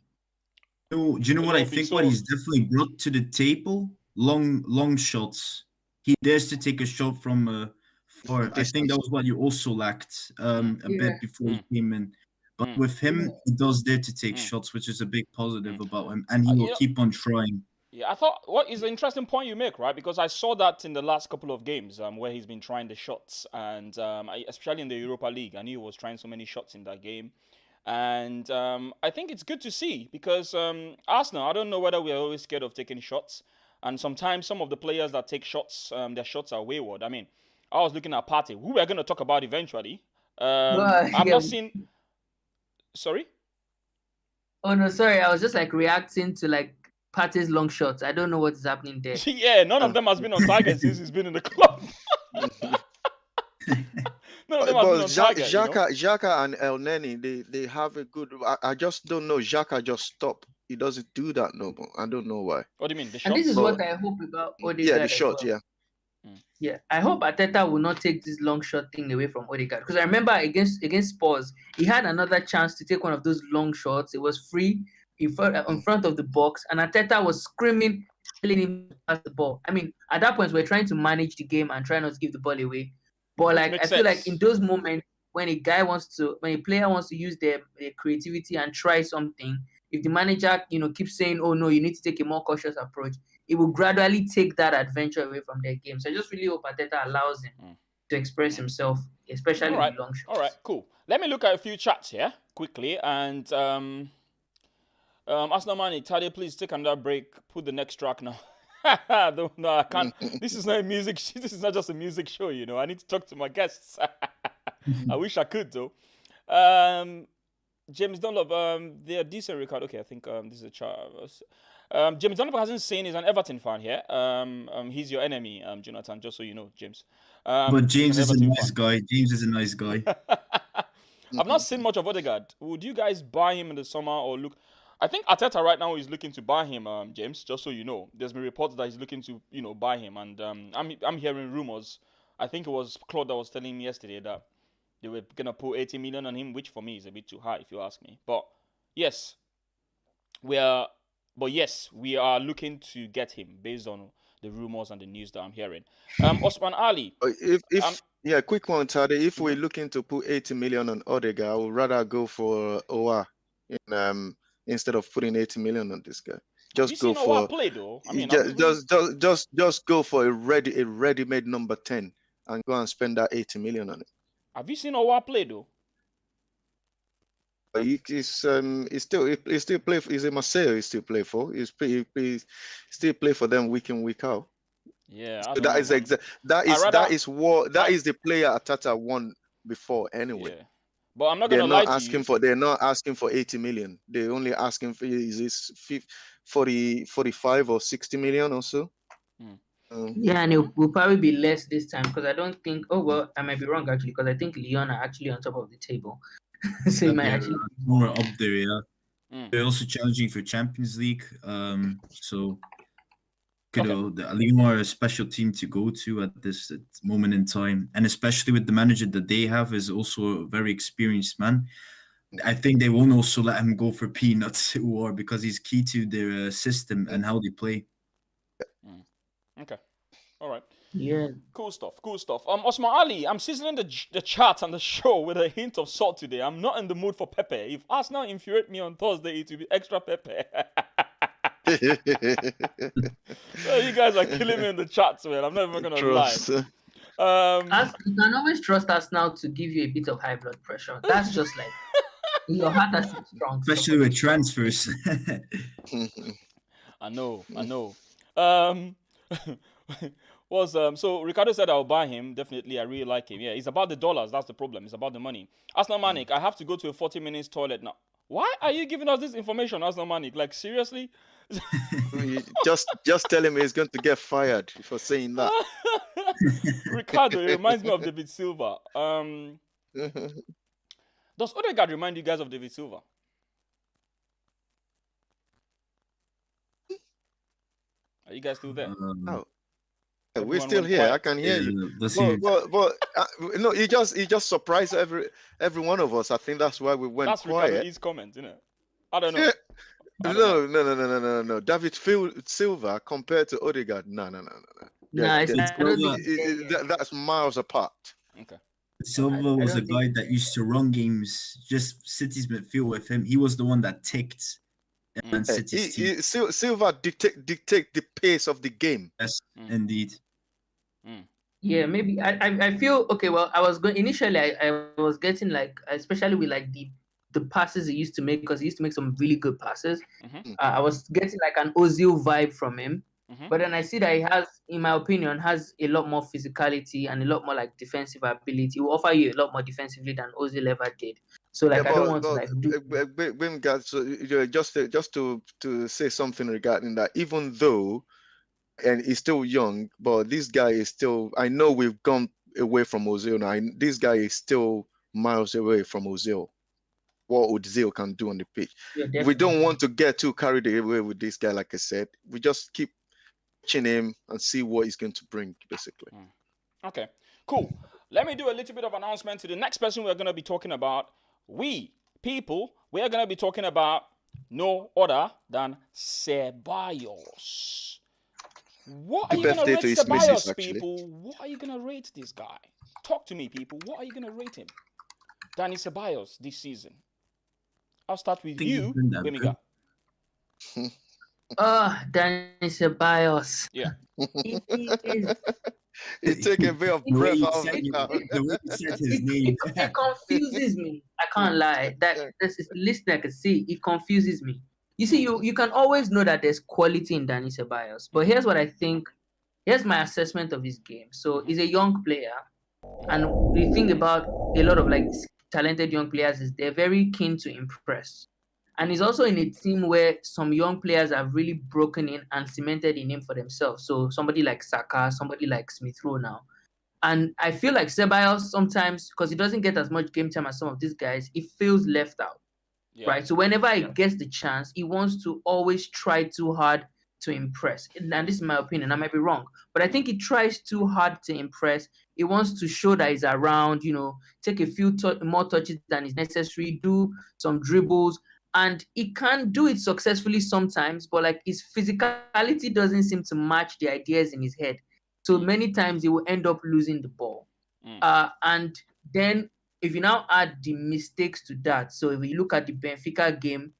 Do you know what I think? What he's definitely brought to the table? Long shots. He dares to take a shot from far. I think that was what you also lacked a bit before he came in. But with him, he does dare to take shots, which is a big positive about him, and he will keep on trying. Yeah, I thought what is an interesting point you make, right? Because I saw that in the last couple of games where he's been trying the shots, and especially in the Europa League, I knew he was trying so many shots in that game. And I think it's good to see because Arsenal, I don't know whether we are always scared of taking shots. And sometimes some of the players that take shots, their shots are wayward. I mean, I was looking at Partey, who we're going to talk about eventually. I've not seen... Sorry? Oh, no, sorry. I was just like reacting to like Partey's long shots. I don't know what is happening there. Yeah, none of them has been on target since he's been in the club. None of them has been on target. Xhaka and El Neni, they have a good... I just don't know. Xhaka just stopped. He doesn't do that no more. I don't know why. What do you mean? The shots? And this is what I hope about Odegaard. Yeah, the shots, well. Yeah, I hope Arteta will not take this long shot thing away from Odegaard. Because I remember against Spurs, he had another chance to take one of those long shots. It was free in front of the box, and Arteta was screaming, telling him to pass the ball. I mean, at that point, we're trying to manage the game and try not to give the ball away. But like, I feel like in those moments when a player wants to use their creativity and try something, if the manager, keeps saying, "Oh no, you need to take a more cautious approach," it will gradually take that adventure away from their game. So I just really hope Arteta allows him to express himself, especially with long shots. All right, cool. Let me look at a few chats here quickly. And Arsenal Mani, Tade, please take another break. Put the next track now. No, I can't. This is not a music. This is not just a music show. I need to talk to my guests. I wish I could though. James Dunlop, they're decent record. Okay, I think this is a chart. James Dunlop hasn't seen. He's an Everton fan here. He's your enemy, Jonathan. Just so you know, James. But James is a nice guy. James is a nice guy. I've not seen much of Odegaard. Would you guys buy him in the summer or look? I think Arteta right now is looking to buy him, James. Just so you know, there's been reports that he's looking to, buy him, and I'm hearing rumors. I think it was Claude that was telling me yesterday that they were gonna put 80 million on him, which for me is a bit too high, if you ask me. But yes, we are looking to get him based on the rumors and the news that I'm hearing. Osman Ali. Quick one, Tade. If we're looking to put 80 million on Odegaard, I would rather go for Owa instead of putting 80 million on this guy. Just go for play though. I mean, just go for a ready-made number 10 and go and spend that 80 million on it. Have you seen Owa play though? He's still play. He's in Marseille. He still play for. He still play for them week in, week out. Yeah, so that is the player Arteta won before anyway. Yeah. But I'm not gonna lie to you. They're not asking for 80 million. They're only asking for 45 or 60 million or so. Yeah, and it will probably be less this time because I don't think. Oh well, I might be wrong actually because I think Lyon are actually on top of the table. So it might actually be more up there. Yeah, they're also challenging for Champions League. So Lyon are a special team to go to at this moment in time, and especially with the manager that they have is also a very experienced man. I think they won't also let him go for peanuts because he's key to their system and how they play. Okay. All right. Yeah. Cool stuff. Osman Ali, I'm seasoning the chat and the show with a hint of salt today. I'm not in the mood for pepper. If Arsenal infuriate me on Thursday, it will be extra pepper. You guys are killing me in the chats, man. I'm not even going to lie. You can always trust Arsenal to give you a bit of high blood pressure. That's just like your heart has to be strong. Especially with transfers. I know. So Ricardo said I'll buy him. Definitely, I really like him. Yeah, it's about the dollars. That's the problem. It's about the money. Arsenal Manik, I have to go to a 40 minutes toilet now. Why are you giving us this information, Arsenal Manik? Like seriously? just tell him he's going to get fired for saying that. Ricardo, it reminds me of David Silva. Does Odegaard remind you guys of David Silva? Are you guys still there? Oh. Everyone We're still went here. quiet. I can hear you. That's But no, he just surprised every one of us. I think that's why we went That's Ricardo quiet. E's comment, isn't it? I don't know. I don't know. No. David Silva compared to Odegaard, no. Nah, Yeah, I don't Silva- think. that's miles apart. Okay. Silva was a don't guy that used to run games, just City's midfield with him. He was the one that ticked Man City's team. Silva dictate the pace of the game. Yes, indeed. Yeah, maybe I feel okay. Well, I was going initially. I was getting like, especially with like the passes he used to make, because he used to make some really good passes. I was getting like an Ozil vibe from him. But then I see that he has, in my opinion, has a lot more physicality and a lot more like defensive ability. He will offer you a lot more defensively than Ozil ever did. So like I don't want to like do. Just to say something regarding that, even though, and he's still young, but this guy is still. I know we've gone away from Ozil now. This guy is still miles away from Ozil. What Ozil can do on the pitch. Yeah, we don't want to get too carried away with this guy. Like I said, we just keep watching him and see what he's going to bring, basically. Okay, cool. Let me do a little bit of announcement to the next person we're going to be talking about. We are going to be talking about no other than Ceballos. What are you going to rate Ceballos, people? What are you going to rate this guy? Talk to me, people. What are you going to rate him? Dani Ceballos this season. I'll start with you, Bemiga. Dani Ceballos. Yeah. He's taking a bit of breath out of me now. The way he said his name. It confuses me. I can't lie. This is the list I can see. It confuses me. You see, you can always know that there's quality in Dani Ceballos. But here's what I think. Here's my assessment of his game. So he's a young player. And the thing about a lot of like talented young players is they're very keen to impress. And he's also in a team where some young players have really broken in and cemented in him for themselves. So somebody like Saka, somebody like Smith Rowe now. And I feel like Ceballos sometimes, because he doesn't get as much game time as some of these guys, he feels left out. Yeah. Right? So whenever he gets the chance, he wants to always try too hard to impress. And this is my opinion. I might be wrong. But I think he tries too hard to impress. He wants to show that he's around, take a few more touches than is necessary, do some dribbles. And he can do it successfully sometimes, but like his physicality doesn't seem to match the ideas in his head. So many times he will end up losing the ball. And then if you now add the mistakes to that, so if you look at the Benfica game,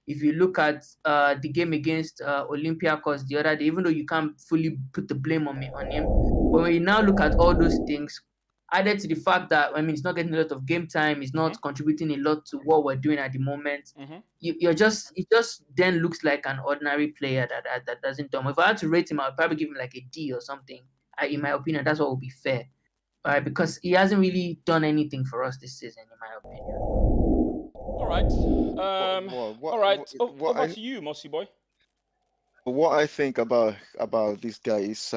if you look at the game against Olympiacos the other day, even though you can't fully put the blame on him, but when you now look at all those things, added to the fact that, he's not getting a lot of game time, he's not contributing a lot to what we're doing at the moment. It just then looks like an ordinary player that doesn't do. If I had to rate him, I'd probably give him like a D or something. In my opinion, that's what would be fair. Because he hasn't really done anything for us this season, in my opinion. All right. All right. Over to you, Mossy boy. What I think about this guy is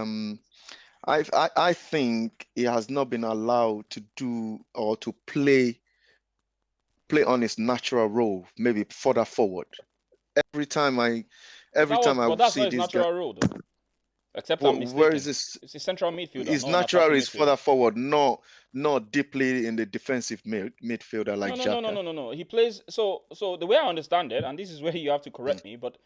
I think he has not been allowed to do or to play on his natural role, maybe further forward. Every time I see this natural role, though. Except I'm mistaken. Where is this? It's a central midfielder. His natural is further forward, not deeply in the defensive midfielder like Xhaka. No. He plays so the way I understand it, and this is where you have to correct me, but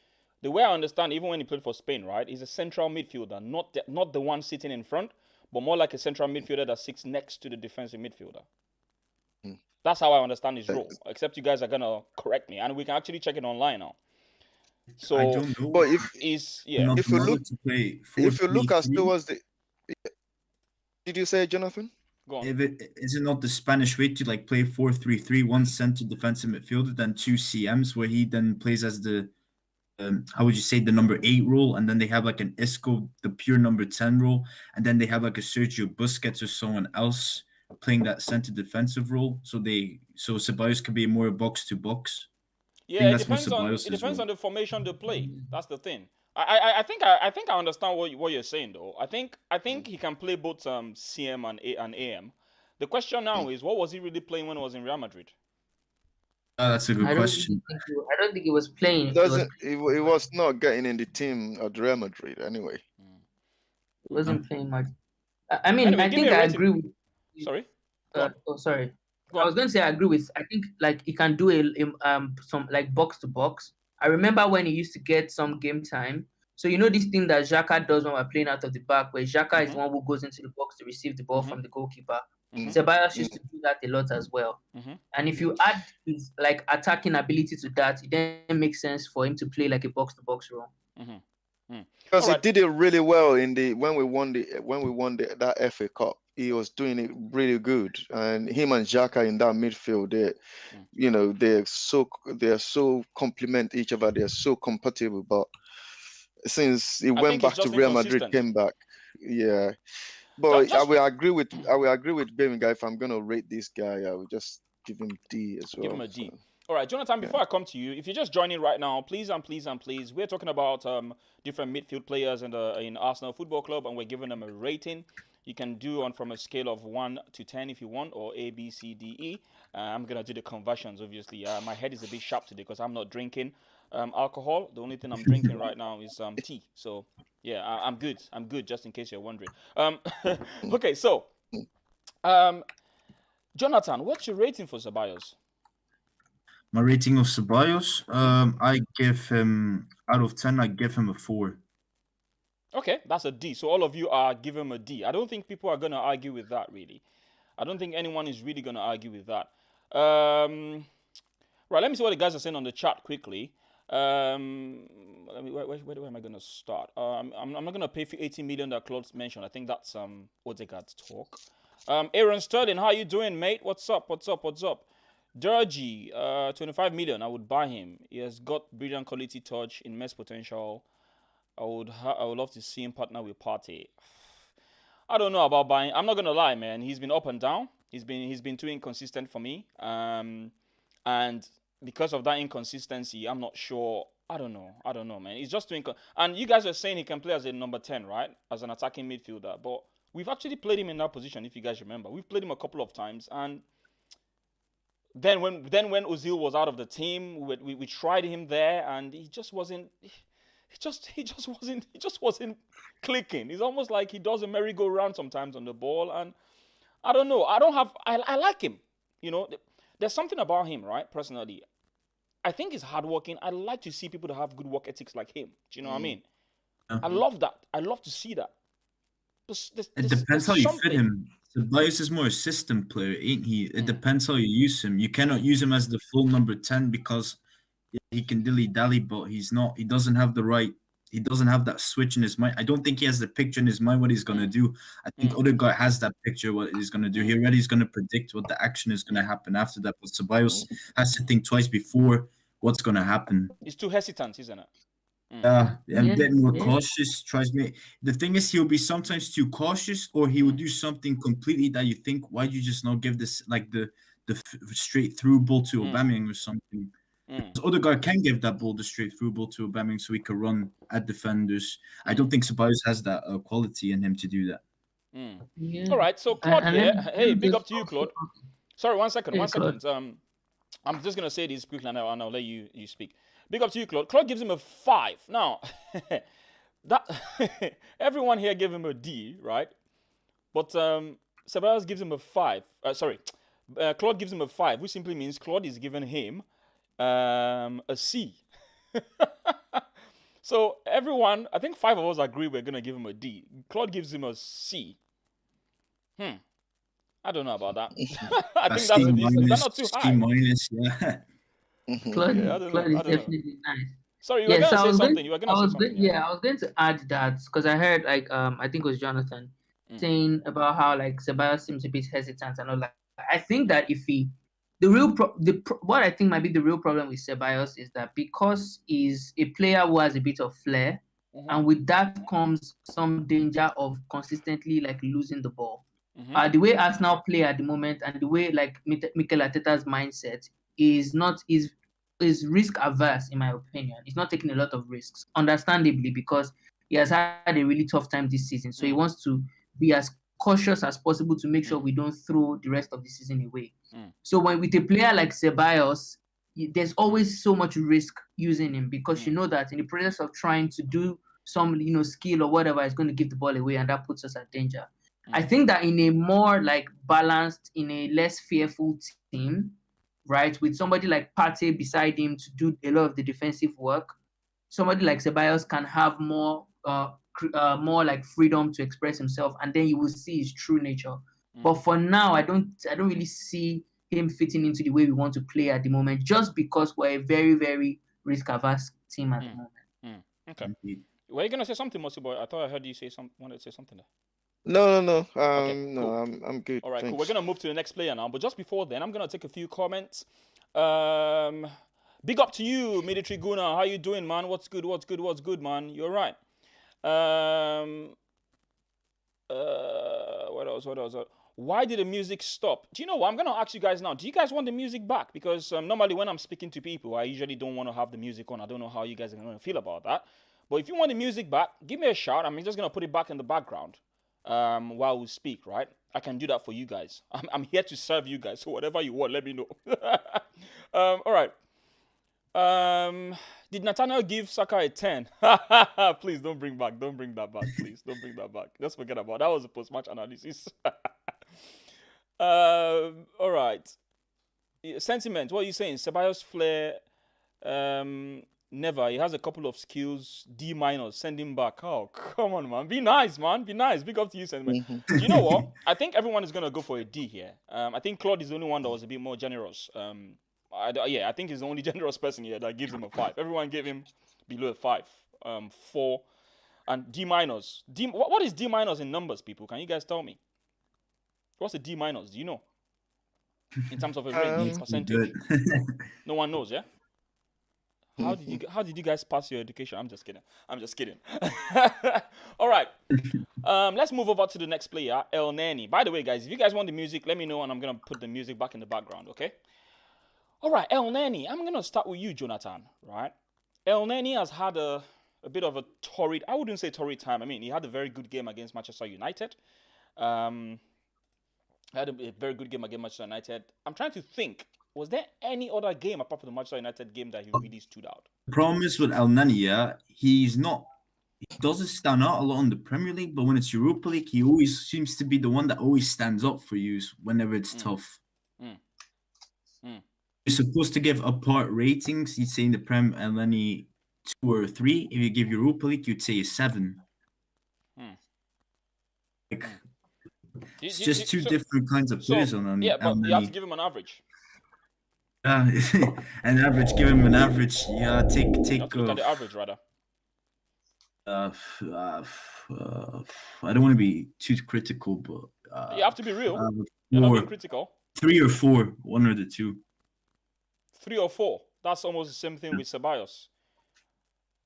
the way I understand, even when he played for Spain, right, he's a central midfielder, not the one sitting in front, but more like a central midfielder that sits next to the defensive midfielder. That's how I understand his role. Except you guys are gonna correct me, and we can actually check it online now. So I don't know. But if you look as towards the, did you say, Jonathan? Go on. Is it not the Spanish way to like play 4-3-3, one center defensive midfielder, then two CMs, where he then plays as the how would you say, the number 8 role, and then they have like an Isco, the pure number 10 role, and then they have like a Sergio Busquets or someone else playing that center defensive role. So Ceballos can be more box to box. Yeah, it depends on the formation they play. That's the thing. I think I understand what you're saying though. I think he can play both CM and AM. The question now is, what was he really playing when he was in Real Madrid? That's a good question. I don't think he was playing. He was not getting in the team at Real Madrid anyway. He wasn't playing much. I mean, Anyway, I give me think a I rating. agree with. Sorry. Sorry. Go I on. was going to say I agree with. I think like he can do some like box to box. I remember when he used to get some game time. So you know this thing that Xhaka does when we're playing out of the back, where Xhaka is the one who goes into the box to receive the ball from the goalkeeper. Ceballos used to do that a lot as well. And if you add his like attacking ability to that, it then makes sense for him to play like a box to box role. Because he did it really well when we won that FA Cup. He was doing it really good, and him and Xhaka in that midfield, they're so complement each other. They're so compatible. But since he went back to Real Madrid, came back, yeah. But I will agree with Birmingham. If I'm gonna rate this guy, I will just give him D as well. Give him a D. All right, Jonathan, before I come to you, if you're just joining right now, please, we're talking about different midfield players in Arsenal Football Club, and we're giving them a rating. You can do from a scale of 1 to 10 if you want, or A, B, C, D, E. I'm going to do the conversions, obviously. My head is a bit sharp today because I'm not drinking alcohol. The only thing I'm drinking right now is tea. So, yeah, I'm good. I'm good, just in case you're wondering. Okay, so, Jonathan, what's your rating for Ceballos? My rating of Ceballos, I give him, out of 10, I give him a 4. Okay, that's a D. So all of you are giving him a D. I don't think people are going to argue with that, really. I don't think anyone is really going to argue with that. Right, let me see what the guys are saying on the chat quickly. Where am I going to start? I'm not going to pay for 80 million that Claude mentioned. I think that's Odegaard's talk. Aaron Sterling, how you doing, mate? What's up? Durgy, 25 million. I would buy him. He has got brilliant quality touch, immense potential. I would love to see him partner with Partey. I don't know about buying. I'm not gonna lie, man. He's been up and down. He's been too inconsistent for me. And because of that inconsistency, I'm not sure. I don't know, man. He's just too And you guys are saying he can play as a number 10, right? As an attacking midfielder. But we've actually played him in that position, if you guys remember. We've played him a couple of times, and then when Ozil was out of the team, we tried him there, and he just wasn't. He just wasn't clicking. It's almost like he does a merry-go-round sometimes on the ball, and I don't know. I like him. You know, there's something about him, right? Personally, I think he's hardworking. I like to see people that have good work ethics like him. Do you know what I mean? I love that. I love to see that. It depends how you fit him. Ceballos is more a system player, ain't he? It depends how you use him. You cannot use him as the full number 10 because he can dilly-dally, but he's not. He doesn't have that switch in his mind. I don't think he has the picture in his mind what he's going to do. I think Odegaard has that picture what he's going to do. He already is going to predict what the action is going to happen after that. But Ceballos has to think twice before what's going to happen. He's too hesitant, isn't it? I'm getting more cautious. The thing is, he'll be sometimes too cautious, or he will do something completely that you think, why do you just not give this like the straight through ball to Aubameyang or something? Odegaard can give that ball, the straight through ball to Aubameyang, so he can run at defenders. I don't think Ceballos has that quality in him to do that. All right, so Claude here. Hey, big up to you, Claude. Sorry, one second. I'm just gonna say this quickly, and I'll let you speak. Big up to you, Claude. Claude gives him a 5. Now, that everyone here gave him a D, right? But Ceballos gives him a 5. Claude gives him a 5, which simply means Claude is giving him a C. So everyone, I think 5 of us agree we're gonna give him a D. Claude gives him a C. I don't know about that. I think that's not too high. C-, yeah. Claude is definitely nice. Sorry, you were going to say something. I was going to add that because I heard I think it was Jonathan saying about how like Ceballos seems a bit hesitant and all that. I think that what I think might be the real problem with Ceballos is that because he's a player who has a bit of flair, and with that comes some danger of consistently like losing the ball. The way Arsenal play at the moment and the way like Mikel Arteta's mindset is is risk averse, in my opinion. He's not taking a lot of risks, understandably, because he has had a really tough time this season. So he wants to be as cautious as possible to make sure we don't throw the rest of the season away. So when with a player like Ceballos, there's always so much risk using him, because you know that in the process of trying to do some skill or whatever, is going to give the ball away, and that puts us at danger. I think that in a more like balanced, in a less fearful team, right, with somebody like Partey beside him to do a lot of the defensive work, somebody like Ceballos can have more like freedom to express himself, and then you will see his true nature. But for now, I don't really see him fitting into the way we want to play at the moment, just because we're a very, very risk-averse team at the moment. Okay. Were you gonna say something, Mossy Boy? I thought I heard you wanted to say something there. No. Okay, no, cool. I'm good. All right, thanks. cool. We're gonna move to the next player now, but just before then, I'm gonna take a few comments. Big up to you, Military Guna. How you doing, man? What's good, man? You're right. What else? Why did the music stop? Do you know what? I'm going to ask you guys now. Do you guys want the music back? Because normally when I'm speaking to people, I usually don't want to have the music on. I don't know how you guys are going to feel about that. But if you want the music back, give me a shout. I'm just going to put it back in the background while we speak, right? I can do that for you guys. I'm here to serve you guys. So whatever you want, let me know. All right. Did Nathaniel give Saka a 10? Please don't bring that back. Please don't bring that back. Just forget about it. That was a post-match analysis. All right. Sentiment. What are you saying? Ceballos Flair. Never. He has a couple of skills. D-. Send him back. Oh, come on, man. Be nice, man. Be nice. Big up to you, Sentiment. Do you know what? I think everyone is gonna go for a D here. I think Claude is the only one that was a bit more generous. I think he's the only generous person here that gives him a 5. Everyone gave him below a 5. 4. And D-. What is D- in numbers, people? Can you guys tell me? What's a D-? Do you know? In terms of a range, percentage? No one knows, yeah? How did you guys pass your education? I'm just kidding. All right. Let's move over to the next player, El Neni. By the way, guys, if you guys want the music, let me know and I'm gonna put the music back in the background, okay? All right, El Neni. I'm gonna start with you, Jonathan. Right? El Neni has had a bit of a torrid. I wouldn't say torrid time. I mean, he had a very good game against Manchester United. Had a very good game against Manchester United. I'm trying to think. Was there any other game apart from the Manchester United game that he really stood out? The problem is with El Neni, yeah, he doesn't stand out a lot in the Premier League, but when it's Europa League, he always seems to be the one that always stands up for you whenever it's tough. You're supposed to give apart ratings. You'd say in the Prem El Neni 2 or 3. If you give Europa League, you'd say a 7. It's just two different kinds of players on yeah, but you have to give him an average. An average. Give him an average. Yeah, take. You have to look at the average, rather. I don't want to be too critical, but you have to be real. You're not being critical. 3 or 4, one or the two. 3 or 4. That's almost the same thing with Ceballos.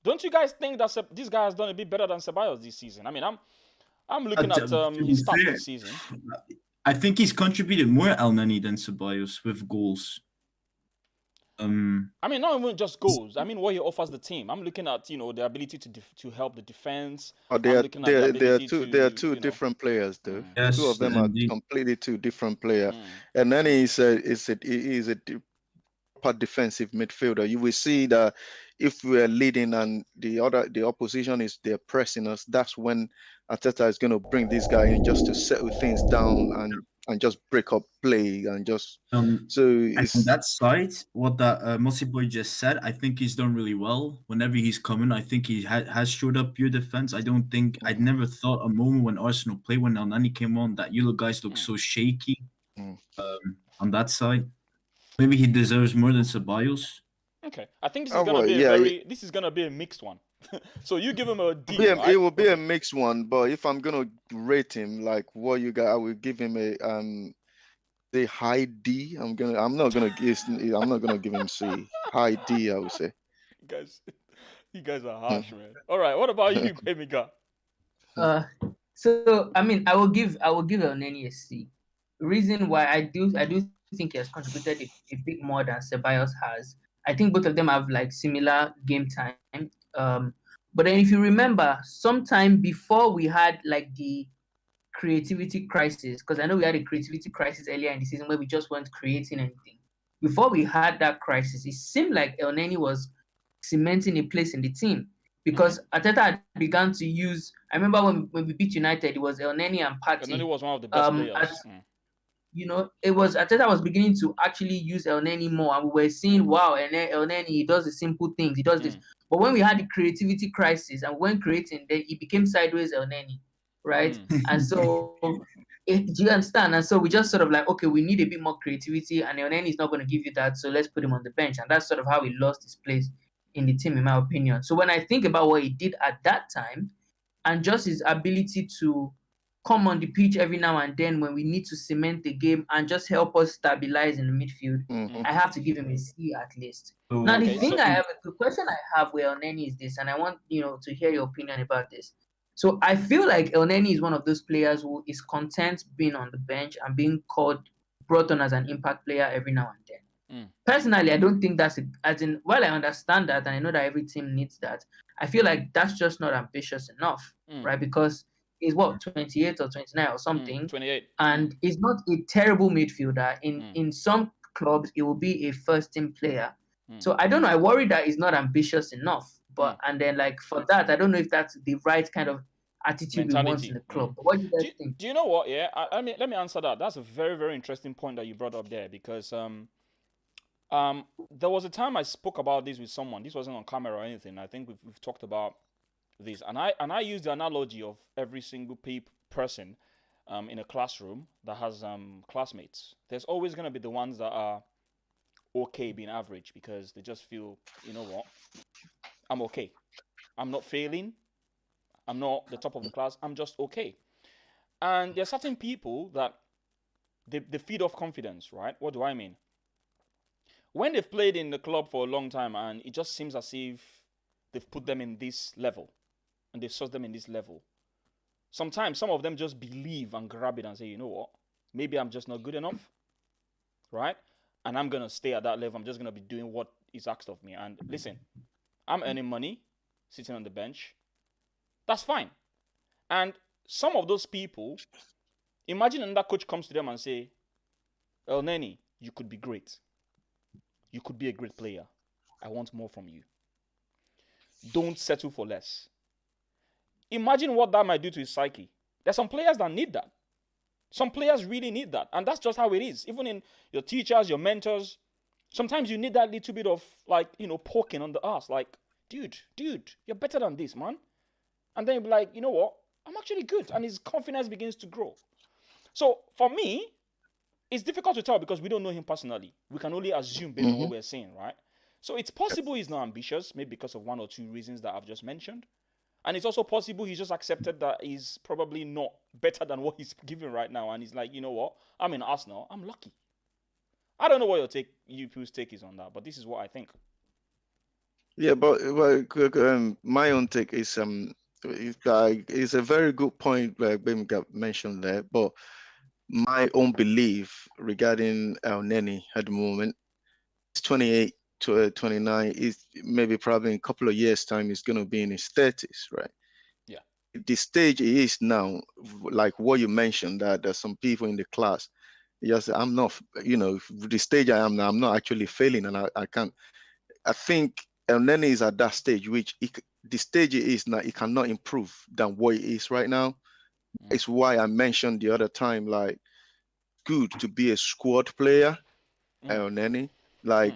Don't you guys think that this guy has done a bit better than Ceballos this season? I mean, I'm looking at his stats this season. I think he's contributed more El Neni than Ceballos with goals. I mean, not even just goals. I mean, what he offers the team. I'm looking at the ability to help the defense. They are two different players, though. Yes, two of them are completely two different players. And then he is a proper defensive midfielder. You will see that if we are leading and the opposition they're pressing us, that's when Arteta is going to bring this guy in just to settle things down and just break up play and just so it's on that side, what that Mossy Boy just said, I think he's done really well. Whenever he's coming, I think he has showed up your defense. I'd never thought a moment when Arsenal played when El Neni came on that you guys look so shaky on that side. Maybe he deserves more than Ceballos. Okay, I think this is gonna be this is gonna be a mixed one. So you give him a D. It will be a mixed one, but if I'm gonna rate him like what you got, I will give him a high D. I'm not gonna give him C. High D, I would say. You guys are harsh, man. All right, what about you, Emika? So I mean, I will give El Neni a C. Reason why I do think he has contributed a bit more than Ceballos has. I think both of them have like similar game time. But then if you remember, sometime before we had like the creativity crisis, because I know we had a creativity crisis earlier in the season where we just weren't creating anything. Before we had that crisis, it seemed like El Neni was cementing a place in the team because Arteta had begun to use. I remember when we beat United, it was El Neni and Partey. El Neni was one of the best players. It was Arteta was beginning to actually use El Neni more, and we were seeing, wow, El Neni, he does the simple things, he does this. But when we had the creativity crisis and when creating, then it became sideways El Neni, right? And so, do you understand? And so we just sort of like, okay, we need a bit more creativity, and El Neni is not going to give you that, so let's put him on the bench. And that's sort of how he lost his place in the team, in my opinion. So when I think about what he did at that time, and just his ability to come on the pitch every now and then when we need to cement the game and just help us stabilize in the midfield, I have to give him a C at least. Now, the question I have with El Neni is this, and I want to hear your opinion about this. So I feel like El Neni is one of those players who is content being on the bench and being brought on as an impact player every now and then. Personally, I don't think that's while I understand that and I know that every team needs that, I feel like that's just not ambitious enough, right? Because he's 28 or 29 or something. 28. And he's not a terrible midfielder. In some clubs, he will be a first team player. So I don't know. I worry that he's not ambitious enough. But and then like for that, I don't know if that's the right kind of attitude we want in the club. But what do you guys think? Do you know what? Yeah, let me answer that. That's a very, very interesting point that you brought up there because there was a time I spoke about this with someone. This wasn't on camera or anything. I think we've talked about this, and I use the analogy of every single person in a classroom that has classmates. There's always going to be the ones that are okay being average because they just feel, you know what, I'm okay. I'm not failing. I'm not the top of the class. I'm just okay. And there are certain people that they feed off confidence, right? What do I mean? When they've played in the club for a long time and it just seems as if they've put them in this level, and they've sourced them in this level. Sometimes some of them just believe and grab it and say, you know what, maybe I'm just not good enough, right? And I'm going to stay at that level. I'm just going to be doing what is asked of me. And listen, I'm earning money, sitting on the bench. That's fine. And some of those people, imagine another coach comes to them and say, El Neni, you could be great. You could be a great player. I want more from you. Don't settle for less. Imagine what that might do to his psyche. There's some players that need that. Some players really need that. And that's just how it is. Even in your teachers, your mentors, sometimes you need that little bit of poking on the ass. Like, dude, you're better than this, man. And then you'll be like, you know what? I'm actually good. And his confidence begins to grow. So for me, it's difficult to tell because we don't know him personally. We can only assume based on what we're saying, right? So it's possible he's not ambitious, maybe because of one or two reasons that I've just mentioned. And it's also possible he's just accepted that he's probably not better than what he's giving right now. And he's like, you know what? I'm in Arsenal. I'm lucky. I don't know what you people's take is on that, but this is what I think. Yeah, but my own take is it's a very good point Ben got mentioned there. But my own belief regarding El Neni at the moment, he's 28 to 29, is maybe probably in a couple of years' time he's going to be in his 30s, right? Yeah. The stage he is now, like what you mentioned, that there's some people in the class, just I'm not, the stage I am now, I'm not actually failing, and I can't. I think El Neni is at that stage, which the stage he is now, he cannot improve than what he is right now. It's why I mentioned the other time, like, good to be a squad player, El Neni. Like,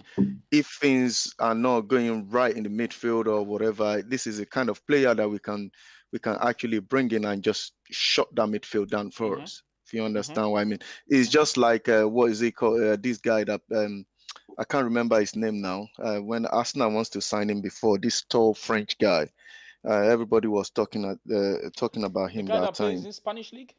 if things are not going right in the midfield or whatever, this is a kind of player that we can actually bring in and just shut that midfield down for us. If you understand what I mean, it's just like what is it called? This guy that I can't remember his name now. When Arsenal wants to sign him before, this tall French guy, everybody was talking about him the guy that time. Plays in Spanish league.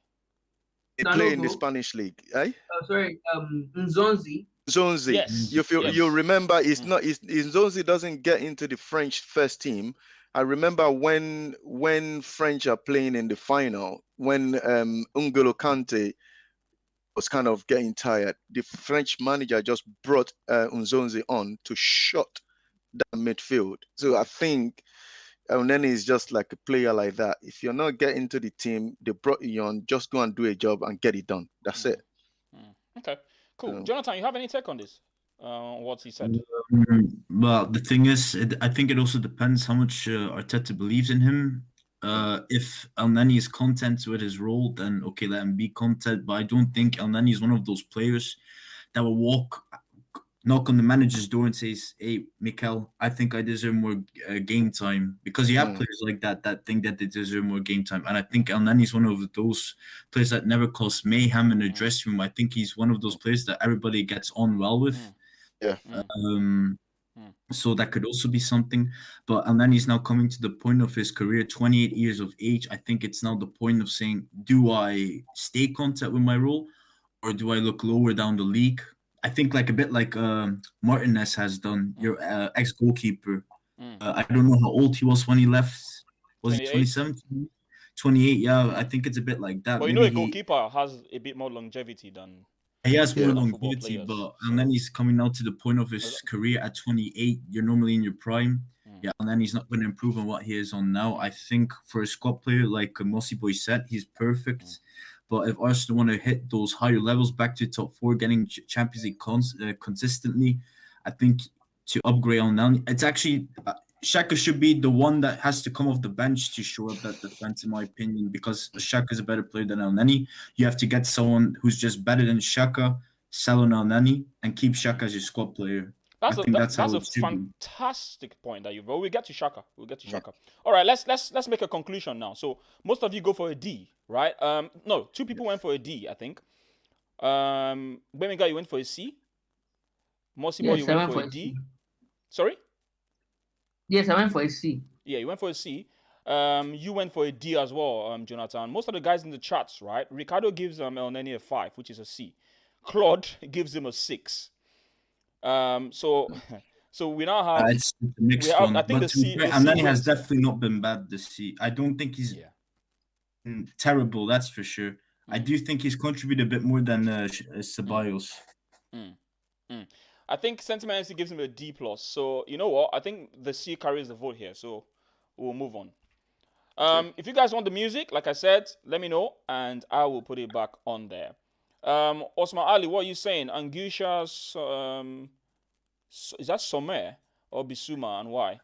He played in the Spanish league, eh? Nzonzi. Zonzi, Yes. You remember, Zonzi doesn't get into the French first team. I remember when French are playing in the final, when N'Golo Kante was kind of getting tired. The French manager just brought Nzonzi on to shut that midfield. So I think Elneny is just like a player like that. If you're not getting to the team, they brought you on, just go and do a job and get it done. That's it. Okay, cool. Jonathan, you have any take on this? What he said? Well, the thing is, I think it also depends how much Arteta believes in him. If Elneny is content with his role, then okay, let him be content. But I don't think Elneny is one of those players that will knock on the manager's door and says, "Hey, Mikel, I think I deserve more game time," because you have players like that think that they deserve more game time. And I think Elneny is one of those players that never cause mayhem in the dressing room. I think he's one of those players that everybody gets on well with. Yeah. So that could also be something. But Elneny is now coming to the point of his career, 28 years of age. I think it's now the point of saying, do I stay content with my role, or do I look lower down the league? I think like a bit like Martinez has done, your ex-goalkeeper. I don't know how old he was when he left. Was it 27? 28, yeah. I think it's a bit like that. But Maybe a goalkeeper has a bit more longevity than... He has more longevity, and then he's coming now to the point of his career at 28. You're normally in your prime. Yeah, and then he's not going to improve on what he is on now. I think for a squad player, like Mossy Boy said, he's perfect. But if Arsenal want to hit those higher levels back to top 4, getting Champions League consistently, I think to upgrade on now, it's actually Xhaka should be the one that has to come off the bench to show up that defense, in my opinion, because Xhaka is a better player than Elneny. You have to get someone who's just better than Xhaka, sell on Elneny, and keep Xhaka as your squad player. That's a fantastic point that you've. Well, we'll get to Xhaka. All right, let's make a conclusion now. So most of you go for a D, right? No, 2 people went for a D, I think. Bemiga, you went for a C. Mosibo, you went for a D. Sorry? Yes, I went for a C. Yeah, you went for a C. You went for a D as well, Jonathan. Most of the guys in the chats, right? Ricardo gives Elneny a 5, which is a C. Claude gives him a 6. So we now have. It's a mixed one. I think but the C. Elneny has definitely not been bad this season. I don't think he's terrible. That's for sure. I do think he's contributed a bit more than Ceballos. I think Sentiment gives him a D+. So you know what? I think the C carries the vote here. So we'll move on. If you guys want the music, like I said, let me know and I will put it back on there. Osman Ali, what are you saying? Angusha, is that Somer or Bisuma, and why?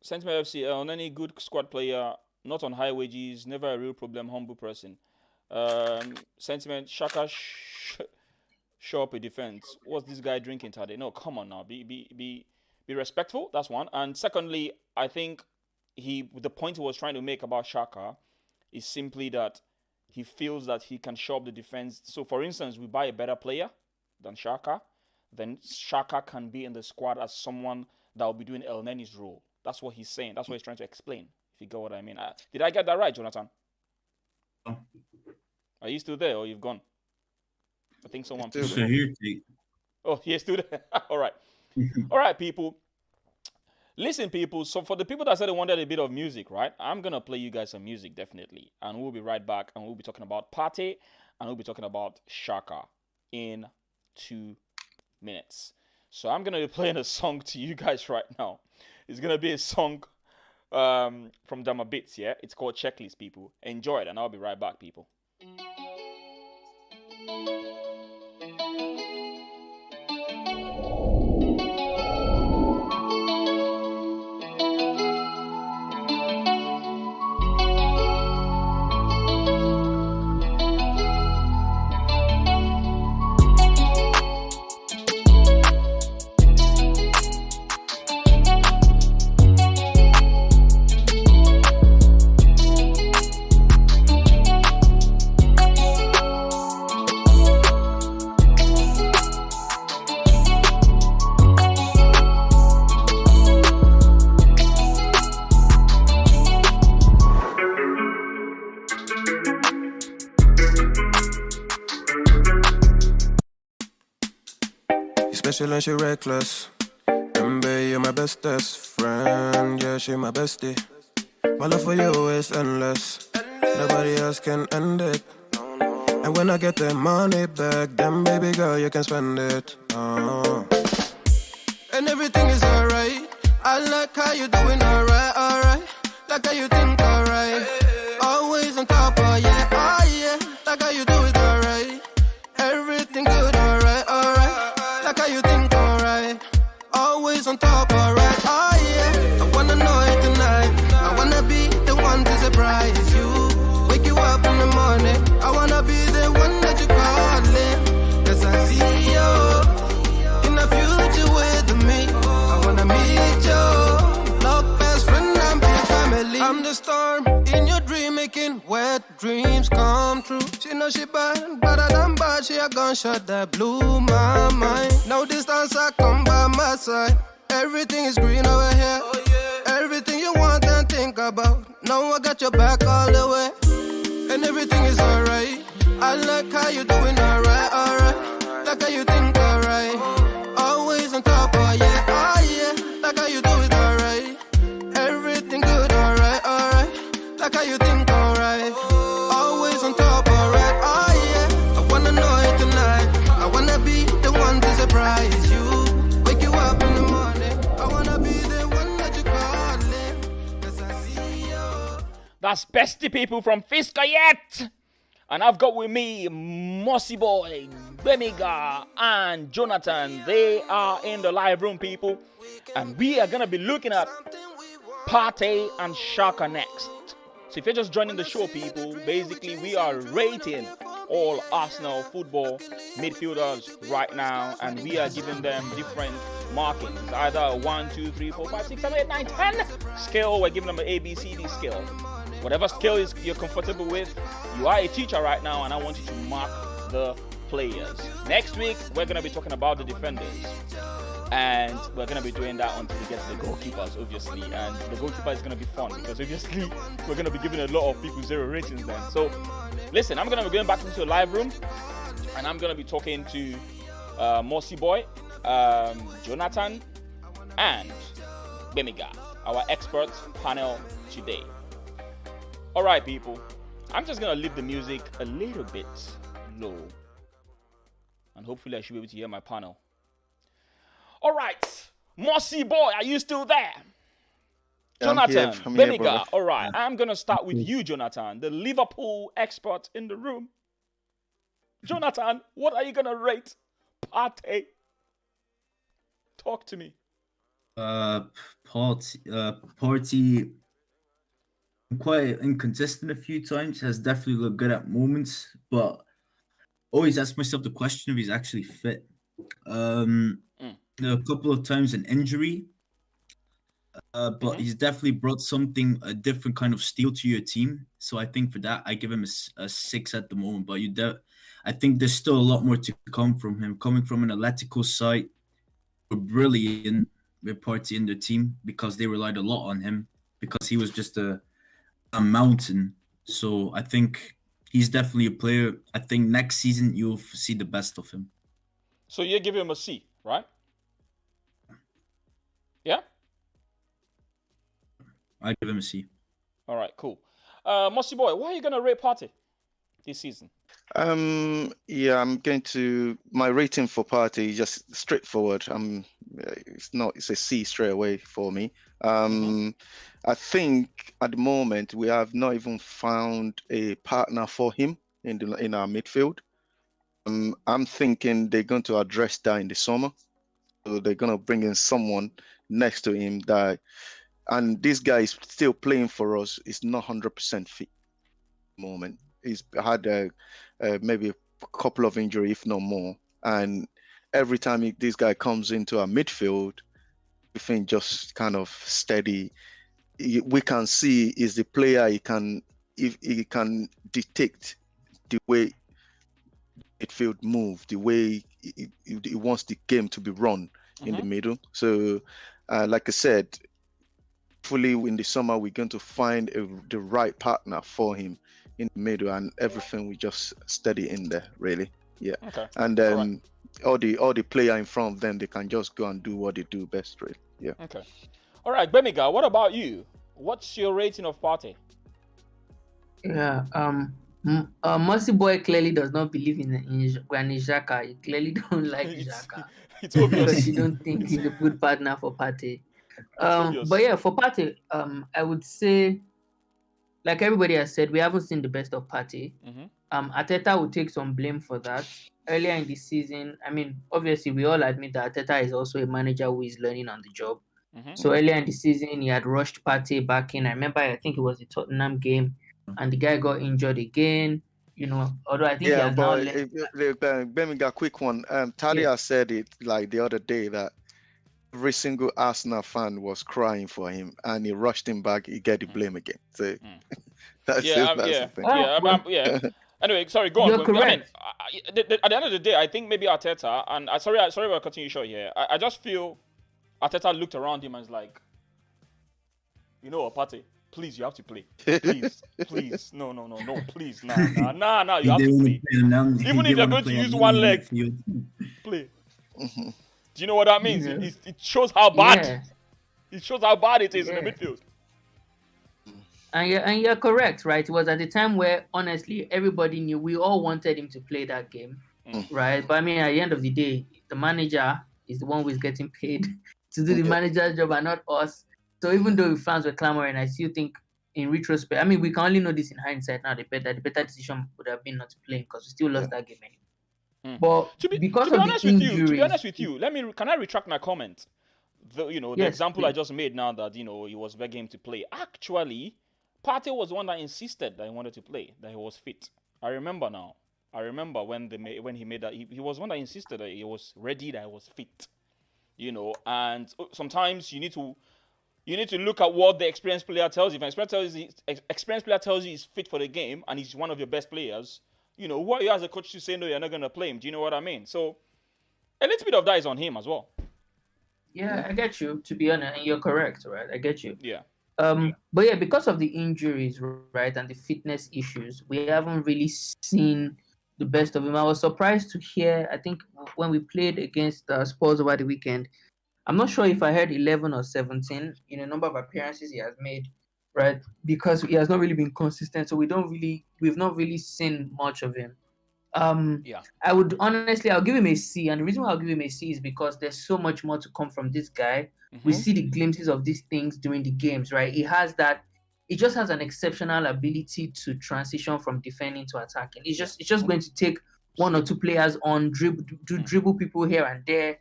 Sentiment FC, Elneny, good squad player, not on high wages, never a real problem, humble person. Sentiment, Xhaka, show up a defense. What's this guy drinking today? No, come on now, be respectful. That's one. And secondly, I think the point he was trying to make about Xhaka is simply that he feels that he can show up the defense. So, for instance, we buy a better player than Xhaka, then Xhaka can be in the squad as someone that will be doing Elneny's role. That's what he's saying. That's what he's trying to explain, if you get what I mean. Did I get that right, Jonathan? Are you still there or you've gone? I think someone... Oh, he's still there. All right. All right, people. Listen, people, so for the people that said they wanted a bit of music, right, I'm going to play you guys some music, definitely. And we'll be right back, and we'll be talking about Partey, and we'll be talking about Xhaka in 2 minutes. So I'm going to be playing a song to you guys right now. It's going to be a song from Dama Bits, yeah? It's called Checklist, people. Enjoy it, and I'll be right back, people. Special and she reckless. Remember, you're my bestest friend. Yeah, she my bestie. My love for you is endless. Nobody else can end it. And when I get the money back, then baby girl, you can spend it. And everything is alright. I like how you doing alright. Like how you think alright. Always on top, oh yeah. Like how you do it alright. Everything good, alright. Like how you think alright. Always on top, alright, oh yeah. I wanna know it tonight. I wanna be the one to surprise you. Wake you up in the morning. I wanna be the one that you calling. Cause I see you in the future with me. I wanna meet you. Love, best friend, and big family. I'm the storm in your dream, making wet dreams come true. She know she bad, but I done bad. She a gunshot that blew my mind. No distance, I come by my side. Everything is green over here. Everything you want and think about. Now I got your back all the way. And everything is alright. I like how you doing alright. Like how you think alright. Always on top, oh yeah. Like how you do it alright. Everything good, alright. Like how you think alright. Always on top, alright, oh yeah. I wanna know it tonight. I wanna be the one to surprise you. Wake you up in the morning. I wanna be the one that you calling. Cause I see you. That's Bestie people from Fiskayet. And I've got with me Mossy Boy, Bemiga, and Jonathan. They are in the live room, people. And we are going to be looking at Partey and Xhaka next. So if you're just joining the show, people, basically we are rating all Arsenal football midfielders right now. And we are giving them different markings. Either 1, 2, 3, 4, 5, 6, 7, 8, 9, 10 scale. We're giving them an ABCD scale. Whatever skill you're comfortable with, you are a teacher right now, and I want you to mark the players. Next week, we're going to be talking about the defenders, and we're going to be doing that until we get to the goalkeepers, obviously. And the goalkeeper is going to be fun because obviously we're going to be giving a lot of people 0 ratings then. So, listen, I'm going to be going back into the live room, and I'm going to be talking to Mossy Boy, Jonathan, and Bemiga, our expert panel today. All right, people, I'm just going to leave the music a little bit low. And hopefully I should be able to hear my panel. All right, Mossy Boy, are you still there? Jonathan, Bemiga, all right. I'm going to start with you, Jonathan, the Liverpool expert in the room. Jonathan, what are you going to rate Partey? Talk to me. Partey quite inconsistent a few times, has definitely looked good at moments, but always ask myself the question if he's actually fit. A couple of times an injury, but he's definitely brought a different kind of steel to your team. So I think for that, I give him a 6 at the moment. But I think there's still a lot more to come from him. Coming from an Atletico side, were brilliant with Partey in the team because they relied a lot on him because he was just a mountain. So I think he's definitely a player. I think next season you'll see the best of him. So you give him a C, right? Yeah? I give him a C. All right, cool. Mossy Boy, why are you going to rate Partey this season? I'm going to, my rating for Partey is just straightforward. It's a C straight away for me. I think at the moment we have not even found a partner for him in our midfield. I'm thinking they're going to address that in the summer. So they're going to bring in someone next to him and this guy is still playing for us. Is not 100% fit at the moment. He's had maybe a couple of injuries, if not more. And every time this guy comes into our midfield, everything just kind of steady. We can see is the player he can detect the way midfield move, the way he wants the game to be run in the middle. So, like I said, hopefully in the summer we're going to find the right partner for him in the middle, and everything we just steady in there, really. Yeah. Okay. And then all the player in front of them, they can just go and do what they do best, really. Yeah. Okay. All right, Bemiga, what about you? What's your rating of Partey? Yeah. Mercy Boy clearly does not believe in Granit Xhaka. He clearly don't like it's, Xhaka it's obvious. because you don't think It's, he's a good partner for Partey. obvious. But yeah, for Partey, I would say, like everybody has said, we haven't seen the best of Partey. Arteta will take some blame for that. Earlier in the season, I mean, obviously we all admit that Arteta is also a manager who is learning on the job. So earlier in the season, he had rushed Partey back in. I remember, I think it was the Tottenham game, and the guy got injured again. Although I think he has now left. Birmingham, quick one. Talia said it like the other day that every single Arsenal fan was crying for him, and he rushed him back. He get the blame again. So that's the thing. Anyway, sorry, go on. You're correct. I mean, at the end of the day, I think maybe Arteta, and sorry for cutting you short here. I just feel Arteta looked around him and was like, Partey, please, you have to play. Please. No, please. Nah, you have to play. Even if you're going to use one leg, play. Do you know what that means? It shows how bad. Yeah. It shows how bad it is in the midfield. And you're correct, right? It was at the time where, honestly, everybody knew we all wanted him to play that game, right? But I mean, at the end of the day, the manager is the one who is getting paid to do the manager's job and not us. So even though fans were clamoring, I still think in retrospect, I mean, we can only know this in hindsight now. The better decision would have been not to play because we still lost that game anyway. But to be honest with you, can I retract my comment? The example I just made now that he was begging him to play. Actually, Partey was the one that insisted that he wanted to play, that he was fit. I remember now. I remember when he made that. He was one that insisted that he was ready, that he was fit. And sometimes you need to look at what the experienced player tells you. If an experienced player tells you he's fit for the game and he's one of your best players, who are you as a coach to say no, you're not going to play him? Do you know what I mean? So a little bit of that is on him as well. Yeah, I get you, to be honest, and you're correct, right? I get you. Yeah. But yeah, because of the injuries, right, and the fitness issues, we haven't really seen the best of him. I was surprised to hear, I think when we played against Spurs over the weekend, I'm not sure if I heard 11 or 17 in a number of appearances he has made, right? Because he has not really been consistent, so we've not really seen much of him. I would honestly, I'll give him a C, and the reason why I'll give him a C is because there's so much more to come from this guy. We see the glimpses of these things during the games, right? He just has an exceptional ability to transition from defending to attacking. It's just going to take one or two players on dribble people here and there,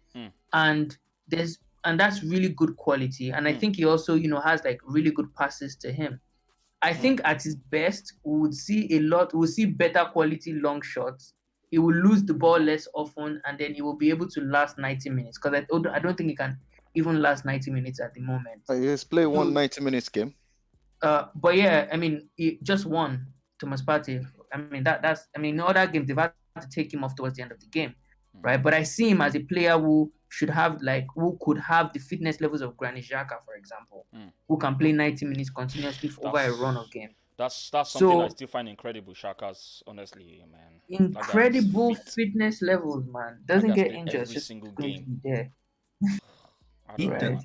and that's really good quality. And I think he also has like really good passes to him. I think at his best, we'll see better quality long shots. He will lose the ball less often, and then he will be able to last 90 minutes. Because I don't think he can even last 90 minutes at the moment. He's played one 90 minutes game. But yeah, I mean, he just won Thomas Partey. I mean, in other games, they've had to take him off towards the end of the game, right? But I see him as a player who could have the fitness levels of Granit Xhaka, for example, who can play 90 minutes continuously over a run of game. That's something I still find incredible. Xhaka's, honestly, man. Incredible fitness levels, man. Doesn't get injured. Every single game. There. Right.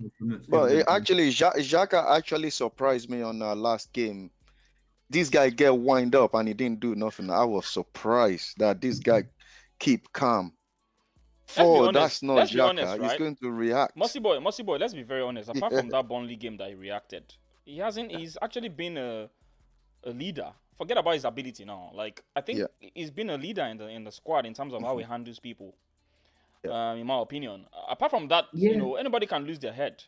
Well, Xhaka actually surprised me on our last game. This guy get wind up and he didn't do nothing. I was surprised that this guy keep calm. That's not Xhaka. Right? He's going to react. Mossy boy, let's be very honest. Apart from that Burnley game that he reacted, he's actually been a leader. Forget about his ability now. Like, I think he's been a leader in the squad in terms of how he handles people. In my opinion. Apart from that, anybody can lose their head.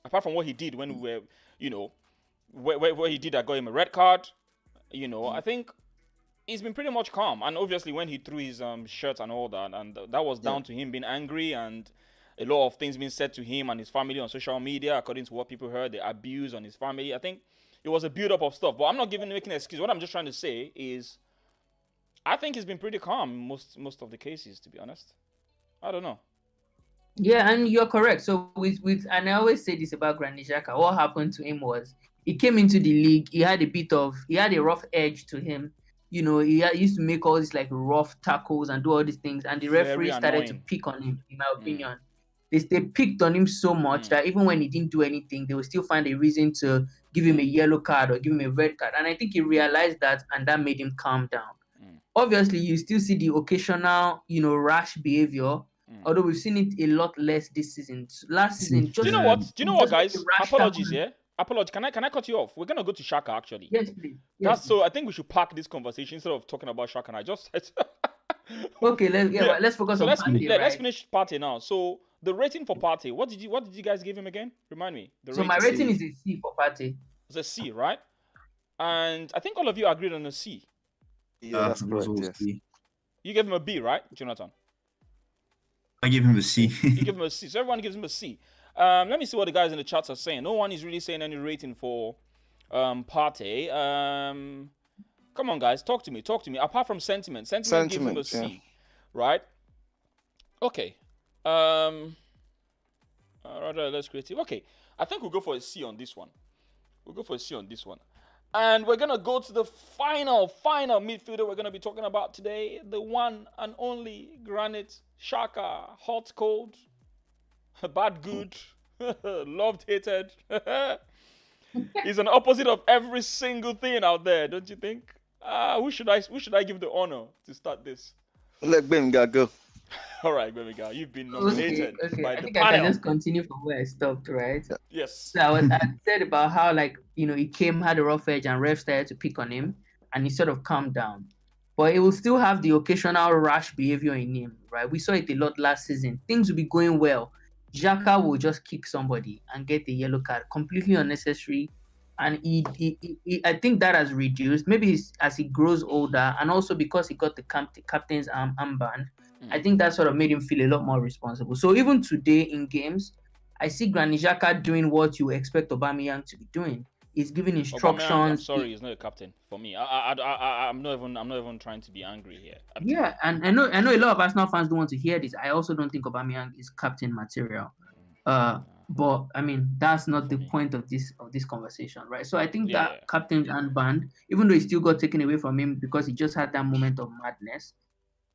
Apart from what he did when we were, where he did that got him a red card. I think he's been pretty much calm. And obviously when he threw his shirt and all that, and that was down to him being angry and a lot of things being said to him and his family on social media, according to what people heard, the abuse on his family. I think it was a build-up of stuff. But I'm not making an excuse. What I'm just trying to say is I think he's been pretty calm most of the cases, to be honest. I don't know. Yeah, and you're correct. So and I always say this about Granit Xhaka. What happened to him was he came into the league. He had a rough edge to him. He used to make all these like rough tackles and do all these things. And the referee started to pick on him, in my opinion. They picked on him so much that even when he didn't do anything, they would still find a reason to give him a yellow card or give him a red card. And I think he realized that, and that made him calm down. Obviously, you still see the occasional, rash behavior. Although we've seen it a lot less this season. Last season, Do you know what, guys? Apologies, yeah. Apologies. Can I cut you off? We're gonna go to Shaka actually. Yes, please. So I think we should park this conversation instead of talking about Shaka. And I just okay. Let's focus on Partey. Let's finish Partey now. So the rating for Partey, what did you guys give him again? Remind me. My rating is a C for Partey. It's a C, right? And I think all of you agreed on a C. Yeah, that's correct. Yes. You gave him a B, right, Jonathan? I give him a C. You give him a C. So everyone gives him a C. Let me see what the guys in the chats are saying. No one is really saying any rating for Partey. Come on, guys, talk to me. Apart from sentiment gives him a C, right? Okay. Rather less creative. Okay, I think we'll go for a C on this one. And we're gonna go to the final midfielder we're gonna be talking about today. The one and only Granit Xhaka. Hot, cold, bad, good, loved, hated. He's an opposite of every single thing out there, don't you think? Who should I give the honor to start this? Let Benga go. All right, Benga, you've been nominated by the panel. I can just continue from where I stopped, right? Yes. So I said about how, he had a rough edge and refs started to pick on him, and he sort of calmed down. But he will still have the occasional rash behavior in him, right? We saw it a lot last season. Things will be going well. Xhaka will just kick somebody and get the yellow card, completely unnecessary. And I think that has reduced, maybe as he grows older, and also because he got the captain's armband. I think that sort of made him feel a lot more responsible. So even today in games, I see Granit Xhaka doing what you expect Aubameyang to be doing. He's giving instructions. I'm sorry, he's not a captain for me. I'm not even trying to be angry here. Yeah, and I know a lot of Arsenal fans don't want to hear this. I also don't think Aubameyang is captain material. But I mean, that's not the point of this conversation, right? So I think that captain's armband, even though it still got taken away from him because he just had that moment of madness,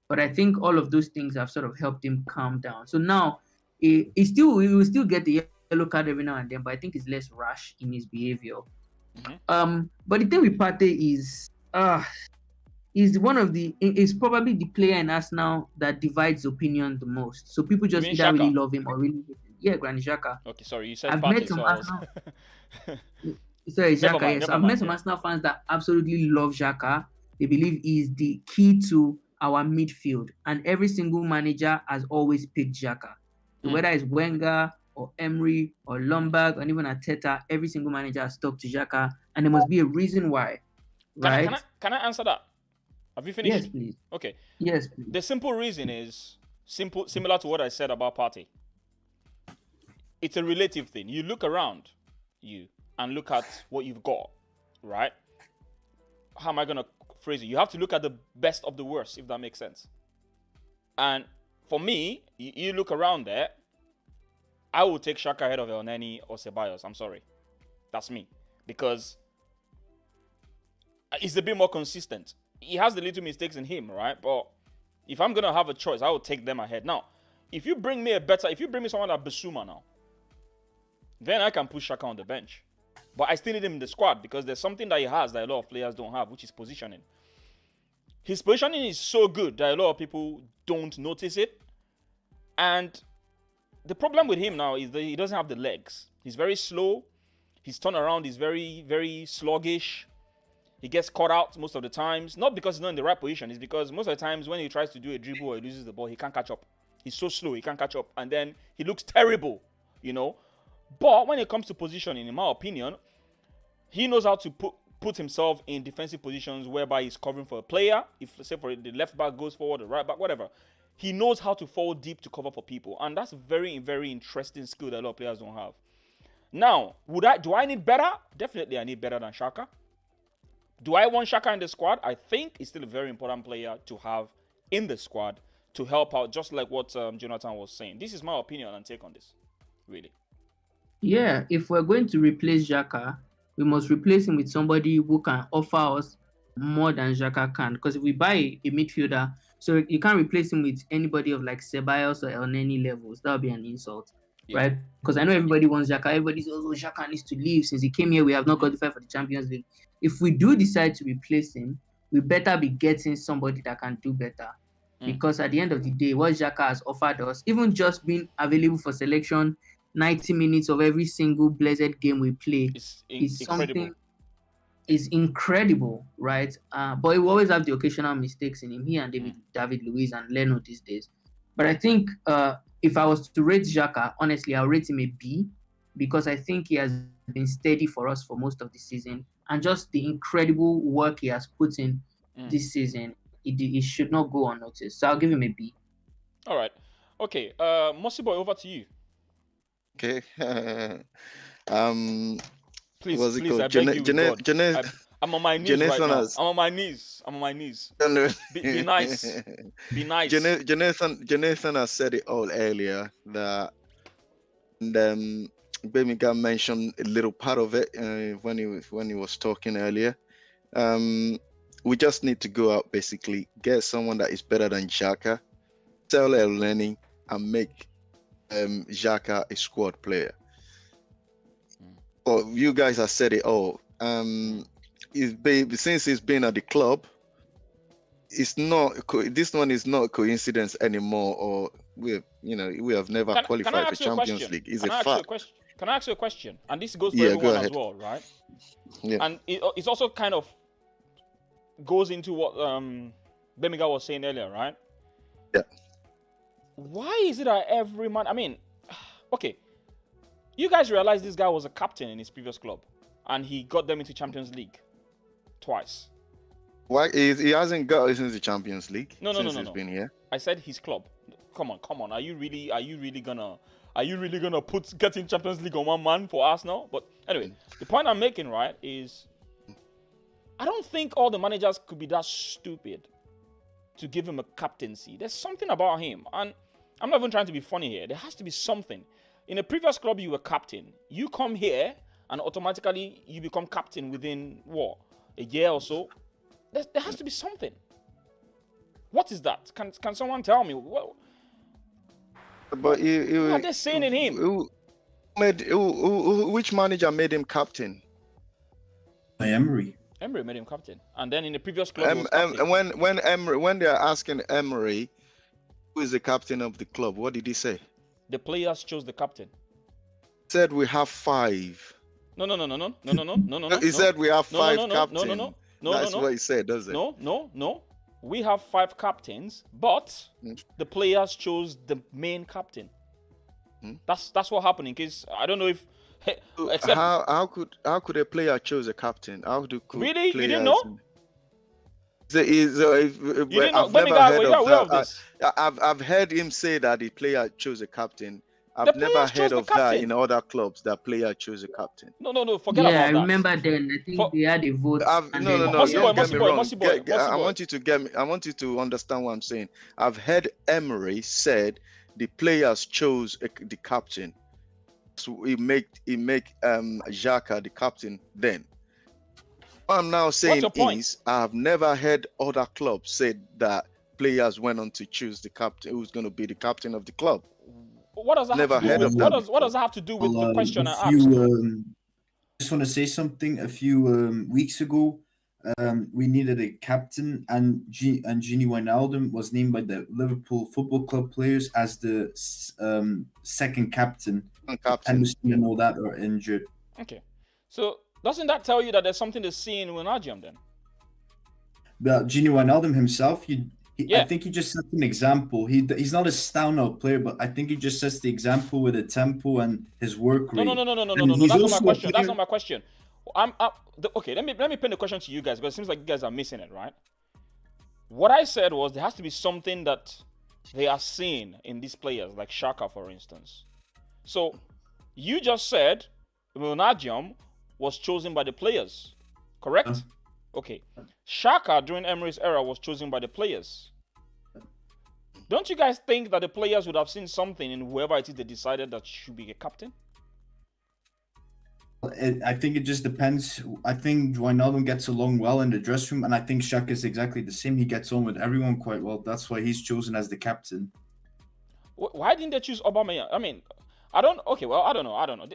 but I think all of those things have sort of helped him calm down. So now he will still get the yellow card every now and then, but I think he's less rash in his behavior. But the thing with Partey is probably the player in Arsenal that divides opinion the most. So people just either really love him or really hate him. Yeah, Granit Xhaka. Okay, sorry, you said Partey. Xhaka. Yes, I've met some Arsenal fans that absolutely love Xhaka. They believe he's the key to our midfield, and every single manager has always picked Xhaka. So whether it's Wenger or Emery or Lombard or even Arteta, every single manager has stuck to Xhaka, and there must be a reason why. Right? Can I answer that? Have you finished? Yes, please. Okay. Yes, please. The simple reason is similar to what I said about Partey. It's a relative thing. You look around you and look at what you've got, right? How am I going to phrase it? You have to look at the best of the worst, if that makes sense. And for me, you look around there, I will take Xhaka ahead of Elneny or Ceballos. I'm sorry. That's me. Because he's a bit more consistent. He has the little mistakes in him, right? But if I'm going to have a choice, I will take them ahead. Now, if you bring me someone like Bissouma now, then I can put Xhaka on the bench. But I still need him in the squad because there's something that he has that a lot of players don't have, which is positioning. His positioning is so good that a lot of people don't notice it. And the problem with him now is that he doesn't have the legs. He's very slow. His turnaround is very, very sluggish. He gets caught out most of the times. Not because he's not in the right position. It's because most of the times when he tries to do a dribble or he loses the ball, he can't catch up. He's so slow, he can't catch up. And then he looks terrible, But when it comes to positioning, in my opinion, he knows how to put himself in defensive positions whereby he's covering for a player. If, say, for the left back goes forward, the right back, whatever. He knows how to fall deep to cover for people. And that's a very, very interesting skill that a lot of players don't have. Now, do I need better? Definitely I need better than Xhaka. Do I want Xhaka in the squad? I think he's still a very important player to have in the squad to help out, just like what Jonathan was saying. This is my opinion and take on this, really. Yeah, if we're going to replace Xhaka, we must replace him with somebody who can offer us more than Xhaka can. Because if we buy a midfielder, so you can't replace him with anybody of like Ceballos or Elneny levels. That would be an insult. right? Because I know everybody wants Xhaka. Everybody's also Xhaka needs to leave. Since he came here, we have not qualified for the Champions League. If we do decide to replace him, we better be getting somebody that can do better. Because at the end of the day, what Xhaka has offered us, even just being available for selection 90 minutes of every single blessed game we play, is something is incredible, right? But he will always have the occasional mistakes in him. He and David Luiz and Leno these days. But I think if I was to rate Xhaka, honestly, I'll rate him a B, because I think he has been steady for us for most of the season, and just the incredible work he has put in this season, it should not go unnoticed. So I'll give him a B. All right. Okay. Mossy Boy, over to you. Okay. Please, what's it please, called? I beg you, I'm on my knees right now. I'm on my knees. Be nice. Be nice. Jonathan has said it all earlier, that Birmingham mentioned a little part of it when he was talking earlier. We just need to go out, basically get someone that is better than Xhaka, sell Elneny, and make Xhaka a squad player. Well, you guys have said it all. Since he's been at the club, it's not. This one is not a coincidence anymore, or we have never qualified for Champions League. It's a fact. Can I ask you a question? And this goes for everyone as well, right? Yeah. And it's also kind of goes into what Bemiga was saying earlier, right? Yeah. Why is it that every man? I mean, okay, you guys realize this guy was a captain in his previous club, and he got them into Champions League twice. Why he hasn't got us into the Champions League? No. He's been here. I said his club. Come on. Are you really gonna put getting Champions League on one man for Arsenal? But anyway, the point I'm making, right, is I don't think all the managers could be that stupid to give him a captaincy. There's something about him, and I'm not even trying to be funny here. There has to be something. In a previous club, you were captain. You come here, and automatically you become captain within a year or so. There has to be something. What is that? Can someone tell me? What But are they saying in him? Which manager made him captain? Emery. Emery made him captain, and then in the previous club, when they are asking Emery who is the captain of the club, what did he say? The players chose the captain. He said we have 5. No. He said we have 5 captains. No. That's what he said, does it? No. We have 5 captains, but the players chose the main captain. That's what happened. In case I don't know if. Except, how could a player choose a captain? Really? You didn't know? You didn't know? I've heard him say that the player chose a captain. I've never heard of that in other clubs. That player chose a captain. No. Forget about that. Yeah, I remember then. I think they had a vote. No. Don't get me wrong. I want you to get me. I want you to understand what I'm saying. I've heard Emery said the players chose the captain. So he make Xhaka the captain then. What I'm now saying is I have never heard other clubs say that players went on to choose the captain who's going to be the captain of the club. What does that have to do with what does that have to do with the question I asked? I just want to say something. A few weeks ago, we needed a captain, and Gini Wijnaldum was named by the Liverpool Football Club players as the second captain. And all that are injured. Okay, so doesn't that tell you that there's something to see in Wijnaldum then? But Gini Wijnaldum himself, I think he just sets an example. He's not a stand-up player, but I think he just sets the example with the tempo and his work rate. No. That's not my question. That's not my question. Okay, let me pin the question to you guys, because it seems like you guys are missing it, right? What I said was there has to be something that they are seeing in these players, like Xhaka, for instance. So you just said Wijnaldum was chosen by the players, correct? Okay. Xhaka during Emery's era was chosen by the players. Don't you guys think that the players would have seen something in whoever it is they decided that should be a captain? I think it just depends. I think Wijnaldum gets along well in the dressing room, and I think Xhaka is exactly the same. He gets on with everyone quite well. That's why he's chosen as the captain. Why didn't they choose Aubameyang? I mean, I don't. Okay, well, I don't know.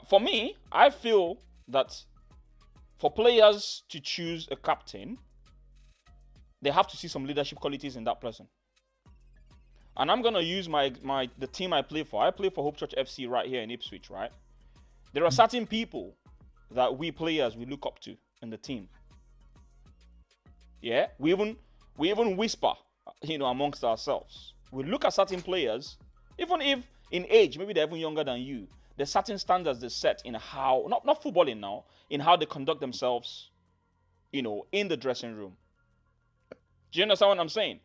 For me, I feel that for players to choose a captain, they have to see some leadership qualities in that person. And I'm gonna use the team I play for. I play for Hope Church FC right here in Ipswich, right? There are certain people that we players we look up to in the team. Yeah, we even whisper, amongst ourselves. We look at certain players, even if in age, maybe they're even younger than you. There's certain standards they set in how, not footballing now, in how they conduct themselves, in the dressing room. Do you understand what I'm saying?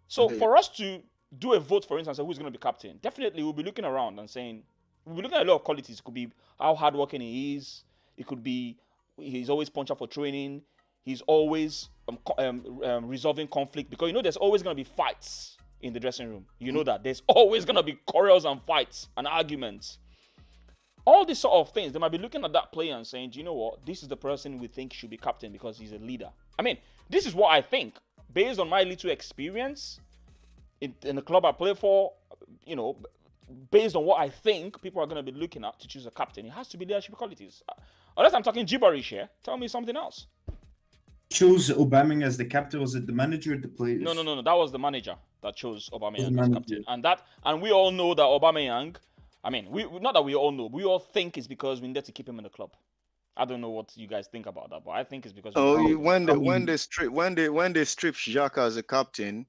So for us to do a vote, for instance, of who's going to be captain, definitely we'll be looking around and saying, we'll be looking at a lot of qualities. It could be how hardworking he is. It could be he's always punctual for training. He's always resolving conflict, because there's always going to be fights in the dressing room. You know that there's always going to be quarrels and fights and arguments. All these sort of things, they might be looking at that player and saying, do you know what? This is the person we think should be captain because he's a leader. I mean, this is what I think based on my little experience in the club I play for. Based on what I think people are going to be looking at to choose a captain, it has to be leadership qualities. Unless I'm talking gibberish here, tell me something else. Chose Aubameyang as the captain. Was it the manager or the players? No. That was the manager that chose Aubameyang as captain, and we all know that Aubameyang. I mean, not that we all know, but we all think it's because we need to keep him in the club. I don't know what you guys think about that, but I think it's because. When they strip Xhaka as a captain,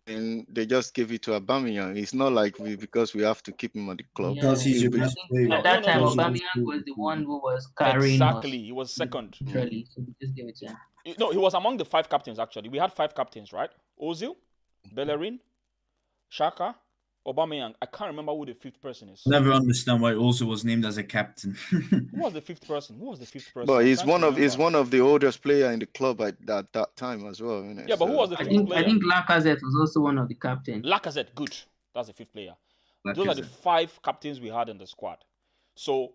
then they just give it to Aubameyang. It's not like because we have to keep him on the club. Because he's your best player. At that time, Aubameyang was the one who was carrying Exactly, us. He was second. Literally, so we just gave it to him. No, he was among the 5 captains, actually. We had 5 captains, right? Ozil, Bellerin, Xhaka, Aubameyang. I can't remember who the 5th person is. Never understand why Ozil was named as a captain. Who was the 5th person? But he's one of the oldest player in the club at that time as well. Yeah, but who was the 5th player? I think Lacazette was also one of the captains. Lacazette, good. That's the 5th player. Those are the 5 captains we had in the squad. So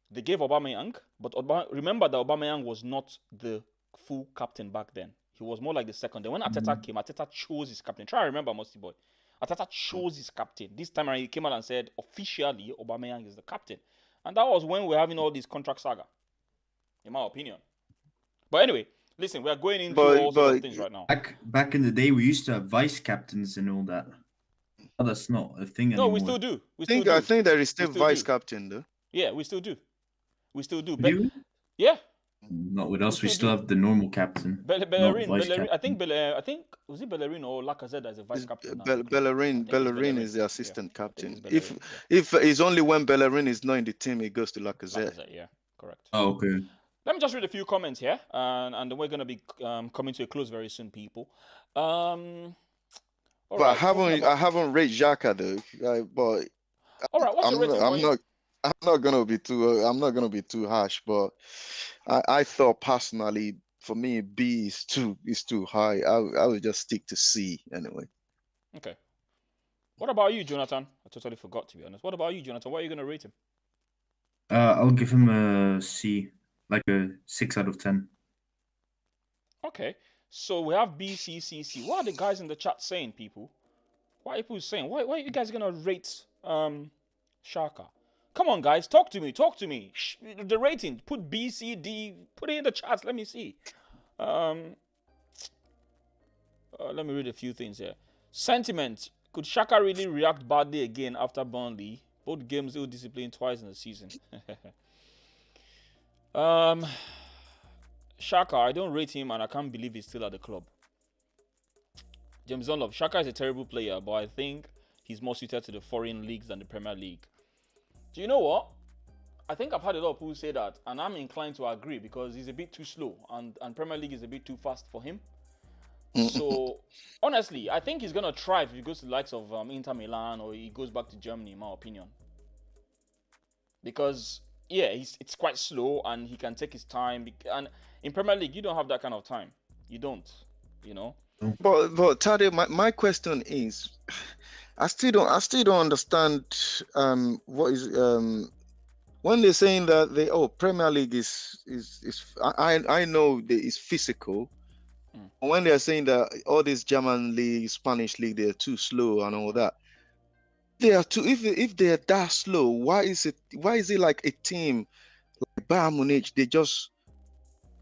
they gave Aubameyang, but remember that Aubameyang was not the full captain back then. He was more like the second. Then when Arteta came, Arteta chose his captain. Try to remember, Musty Boy. Arteta chose his captain. This time around, he came out and said, officially, Aubameyang is the captain. And that was when we're having all this contract saga, in my opinion. But anyway, listen, we are going into all sorts of things right now. Back in the day, we used to have vice captains and all that. Oh, that's not a thing anymore. No, we still do. I think there is still vice captain, though. Yeah, we still do. Do yeah. Not with us. We still have the normal captain. Bellerin. I think was it Bellerin or Lacazette as a vice captain? Bellerin is the assistant captain. If it's only when Bellerin is not in the team, it goes to Lacazette. Yeah, correct. Oh, okay. Let me just read a few comments here, and then we're gonna be coming to a close very soon, people. But I haven't rated Xhaka though. But all right, what's your rating? I'm not gonna be too harsh, but I thought personally, for me, B is too high. I would just stick to C anyway. Okay. What about you, Jonathan? I totally forgot, to be honest. What about you, Jonathan? What are you gonna rate him? I'll give him a C, like a 6 out of 10. Okay. So we have B, C, C, C. What are the guys in the chat saying, people? What are people saying? Why are you guys gonna rate Xhaka? Come on, guys, talk to me. The rating, put B, C, D, put it in the chat. Let me see. Let me read a few things here. Sentiment: could Xhaka really react badly again after Burnley? Both games ill-disciplined twice in the season. Xhaka, I don't rate him, and I can't believe he's still at the club. James Dunlop: Xhaka is a terrible player, but I think he's more suited to the foreign leagues than the Premier League. Do you know what? I think I've had a lot of people say that, and I'm inclined to agree because he's a bit too slow, and Premier League is a bit too fast for him. So, honestly, I think he's going to thrive if he goes to the likes of Inter Milan or he goes back to Germany, in my opinion. Because, yeah, it's quite slow and he can take his time. And in Premier League, you don't have that kind of time. You don't, But Tade, my question is, I still don't understand what is when they're saying that Premier League is I know that it's physical. When they're saying that all these German league, Spanish league, they're too slow and all that, They are too. If they are that slow, why is it like a team like Bayern Munich? They just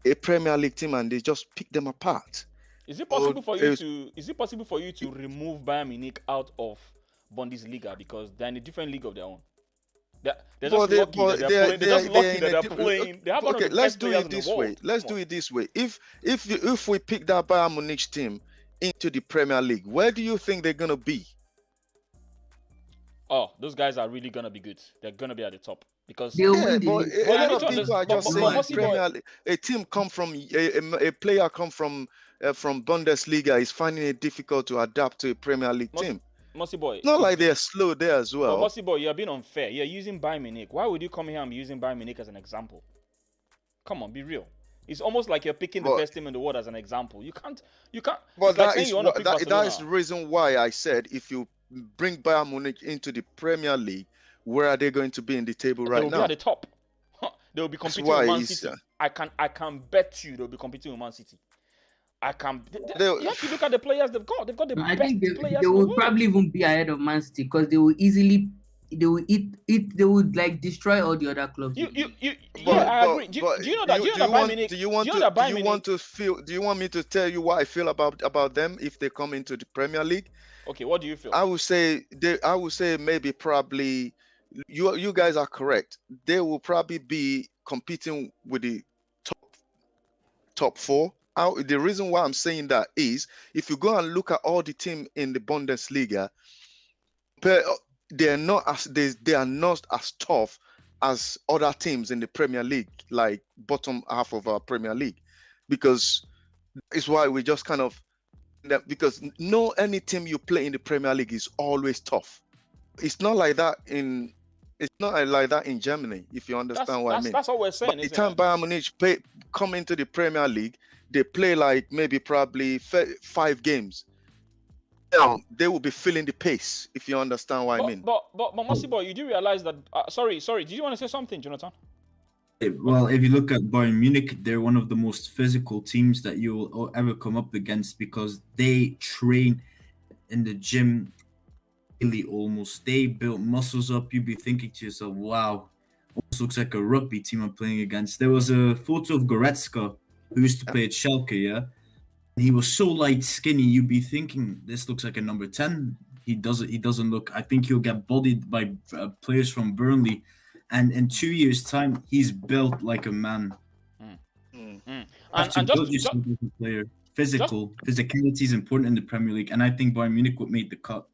a Premier League team and they just pick them apart. Is it possible for you to remove Bayern Munich out of Bundesliga because they're in a different league of their own? They're just lucky that they're playing. They have one of the let's best do players it in this the way. world. Let's do it this way. If we pick that Bayern Munich team into the Premier League, where do you think they're gonna be? Oh, those guys are really gonna be good. They're gonna be at the top because They'll Yeah, win the but league. a But you lot need of to people are understand. just saying Mossy boy, Premier League. A team come from a player come from Bundesliga is finding it difficult to adapt to a Premier League team. Mossy boy. Not like they're slow there as But well. Mossy boy, you're being unfair. You're using Bayern Munich. Why would you come here and be using Bayern Munich as an example? Come on, be real. It's almost like you're picking the But- best team in the world as an example. You can't. But It's like that saying is you want to what, pick that is Barcelona. the reason why I said if you bring Bayern Munich into the Premier League, where are they going to be in the table They right will be now? at the top. They will be competing why with Man it's, City. I can bet you they'll be competing with Man City. They'll- You have to look at the players they've got. They've got the I best think players they in the will world. probably even be ahead of Man City because they will like destroy all the other clubs. I But- agree. Do but you know that? Do you know that Bayern Munich? Do you want me to tell you what I feel about them if they come into the Premier League? Okay, what do you feel? I would say maybe probably you guys are correct. They will probably be competing with the top four. The reason why I'm saying that is if you go and look at all the team in the Bundesliga, they are not as tough as other teams in the Premier League, like bottom half of our Premier League, because it's why we just kind of because any team you play in the Premier League is always tough. It's not like that in Germany, if you understand what I mean. That's what we're saying. By the Isn't time it? Bayern Munich come into the Premier League, they play like maybe probably 5 games. Now they will be feeling the pace, if you understand what I mean. But Mossy boy, you do realize that? Sorry. Did you want to say something, Jonathan? Well, if you look at Bayern Munich, they're one of the most physical teams that you will ever come up against because they train in the gym daily almost. They built muscles up. You'd be thinking to yourself, wow, almost looks like a rugby team I'm playing against. There was a photo of Goretzka, who used to play at Schalke, yeah? He was so light, skinny, you'd be thinking, this looks like a number 10. He doesn't look, I think he'll get bodied by players from Burnley. And in 2 years' time, he's built like a man. And just yourself as a player. Physicality is important in the Premier League, and I think Bayern Munich would make the cut.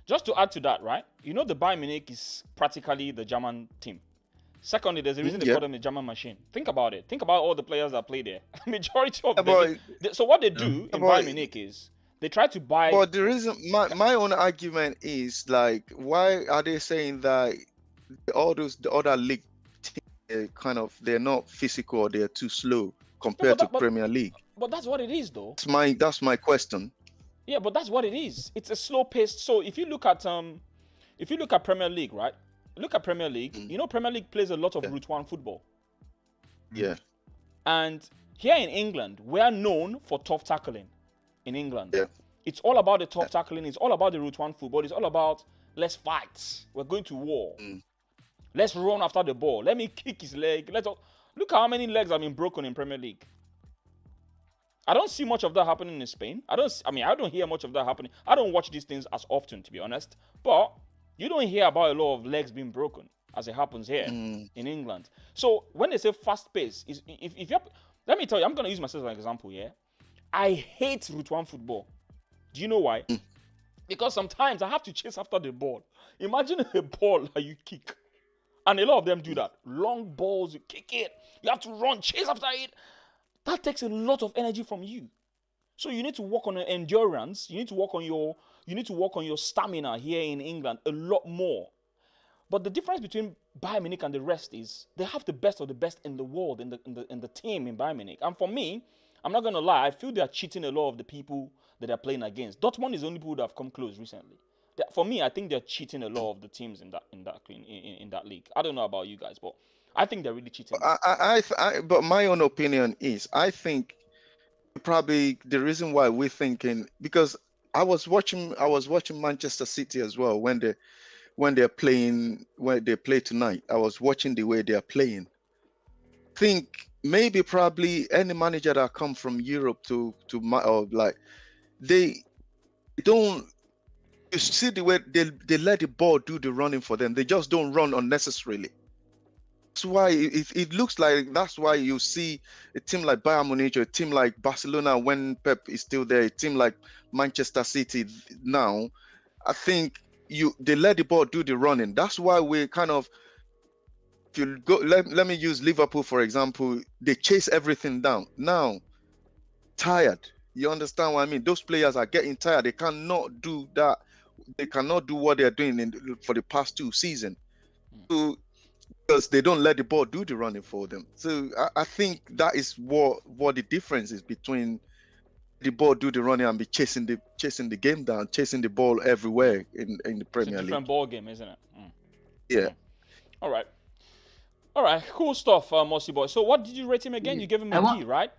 Just to add to that, right? You know, the Bayern Munich is practically the German team. Secondly, there's a reason they call them the German machine. Think about it. Think about all the players that play there. Majority of them. So what they do in Bayern Munich is they try to buy. But the reason, my own argument is like, why are they saying that all the other league teams they're not physical or they're too slow compared to Premier League? But that's what it is, though. That's my question. Yeah, but that's what it is. It's a slow pace. So if you look at Premier League, right? Look at Premier League. You know, Premier League plays a lot of Route 1 football. Yeah. And here in England, we are known for tough tackling. In England, it's all about the tough tackling. It's all about the Route 1 football. It's all about let's fight. We're going to war. Let's run after the ball. Let me kick his leg. Look how many legs have been broken in Premier League. I don't see much of that happening in Spain. I don't hear much of that happening. I don't watch these things as often, to be honest. But you don't hear about a lot of legs being broken as it happens here in England. So when they say fast pace, let me tell you, I'm going to use myself as an example here. I hate Route 1 football. Do you know why? Because sometimes I have to chase after the ball. Imagine a ball that you kick. And a lot of them do that. Long balls, you kick it. You have to run, chase after it. That takes a lot of energy from you. So you need to work on your endurance. You need to work on your stamina here in England a lot more. But the difference between Bayern Munich and the rest is they have the best of the best in the world in the team in Bayern Munich. And for me, I'm not gonna lie, I feel they are cheating a lot of the people that they're playing against. Dortmund is the only people that have come close recently. For me, I think they're cheating a lot of the teams in that league. I don't know about you guys, but I think they're really cheating. But my own opinion is, I think probably the reason why we're thinking, because I was watching Manchester City as well when they play tonight. I was watching the way they are playing. Think maybe probably any manager that come from Europe or like they don't. You see the way they let the ball do the running for them. They just don't run unnecessarily. That's why it looks like, that's why you see a team like Bayern Munich, or a team like Barcelona when Pep is still there, a team like Manchester City now. I think they let the ball do the running. That's why we kind of, if you go, let me use Liverpool for example. They chase everything down. Now, tired. You understand what I mean? Those players are getting tired. They cannot do that. They cannot do what they're doing for the past 2 seasons. So, because they don't let the ball do the running for them. So I think that is what the difference is between the ball do the running and be chasing the game down, chasing the ball everywhere in the Premier League. It's a different ball game, isn't it? Yeah. All right, cool stuff, Mossy Boy. So what did you rate him again? You gave him a D, right?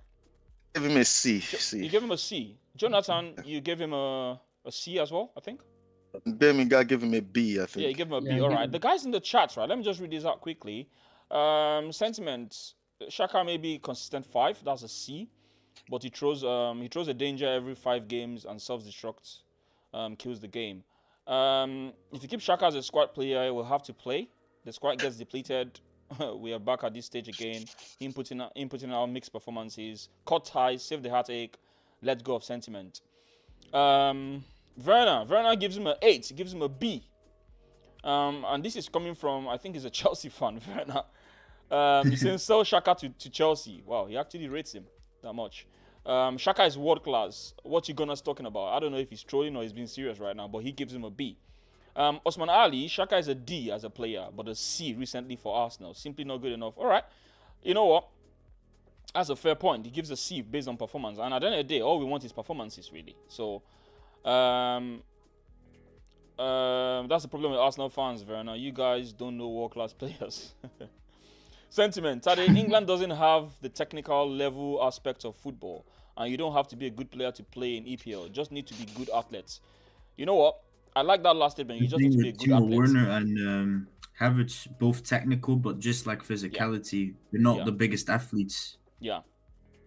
Give him a C. You gave him a C. Jonathan, you gave him a C as well, I think. Birmingham gave him a B, I think. Yeah, you gave him a B. All right. The guys in the chat, right? Let me just read this out quickly. Sentiments. Shaka may be consistent 5. That's a C. But he throws a danger every 5 games and self-destructs, kills the game. If you keep Shaka as a squad player, he will have to play. The squad gets depleted. We are back at this stage again. Inputting our mixed performances. Cut ties, save the heartache, let go of sentiment. Werner gives him an 8. He gives him a B. And this is coming from, I think he's a Chelsea fan, Werner. He's saying sell Shaka to Chelsea. Wow, he actually rates him that much. Shaka is world class. What you gonna talking about? I don't know if he's trolling or he's being serious right now, but he gives him a B. Osman Ali, Shaka is a D as a player, but a C recently for Arsenal. Simply not good enough. All right. You know what? That's a fair point. He gives a C based on performance. And at the end of the day, all we want is performances, really. So, that's the problem with Arsenal fans, Verna. You guys don't know world-class players. Sentiment. Tade, England doesn't have the technical level aspects of football. And you don't have to be a good player to play in EPL. Just need to be good athletes. You know what? I like that last statement. You just need to be a good athlete. Werner and Havertz, both technical, but just like physicality, they're not the biggest athletes. Yeah,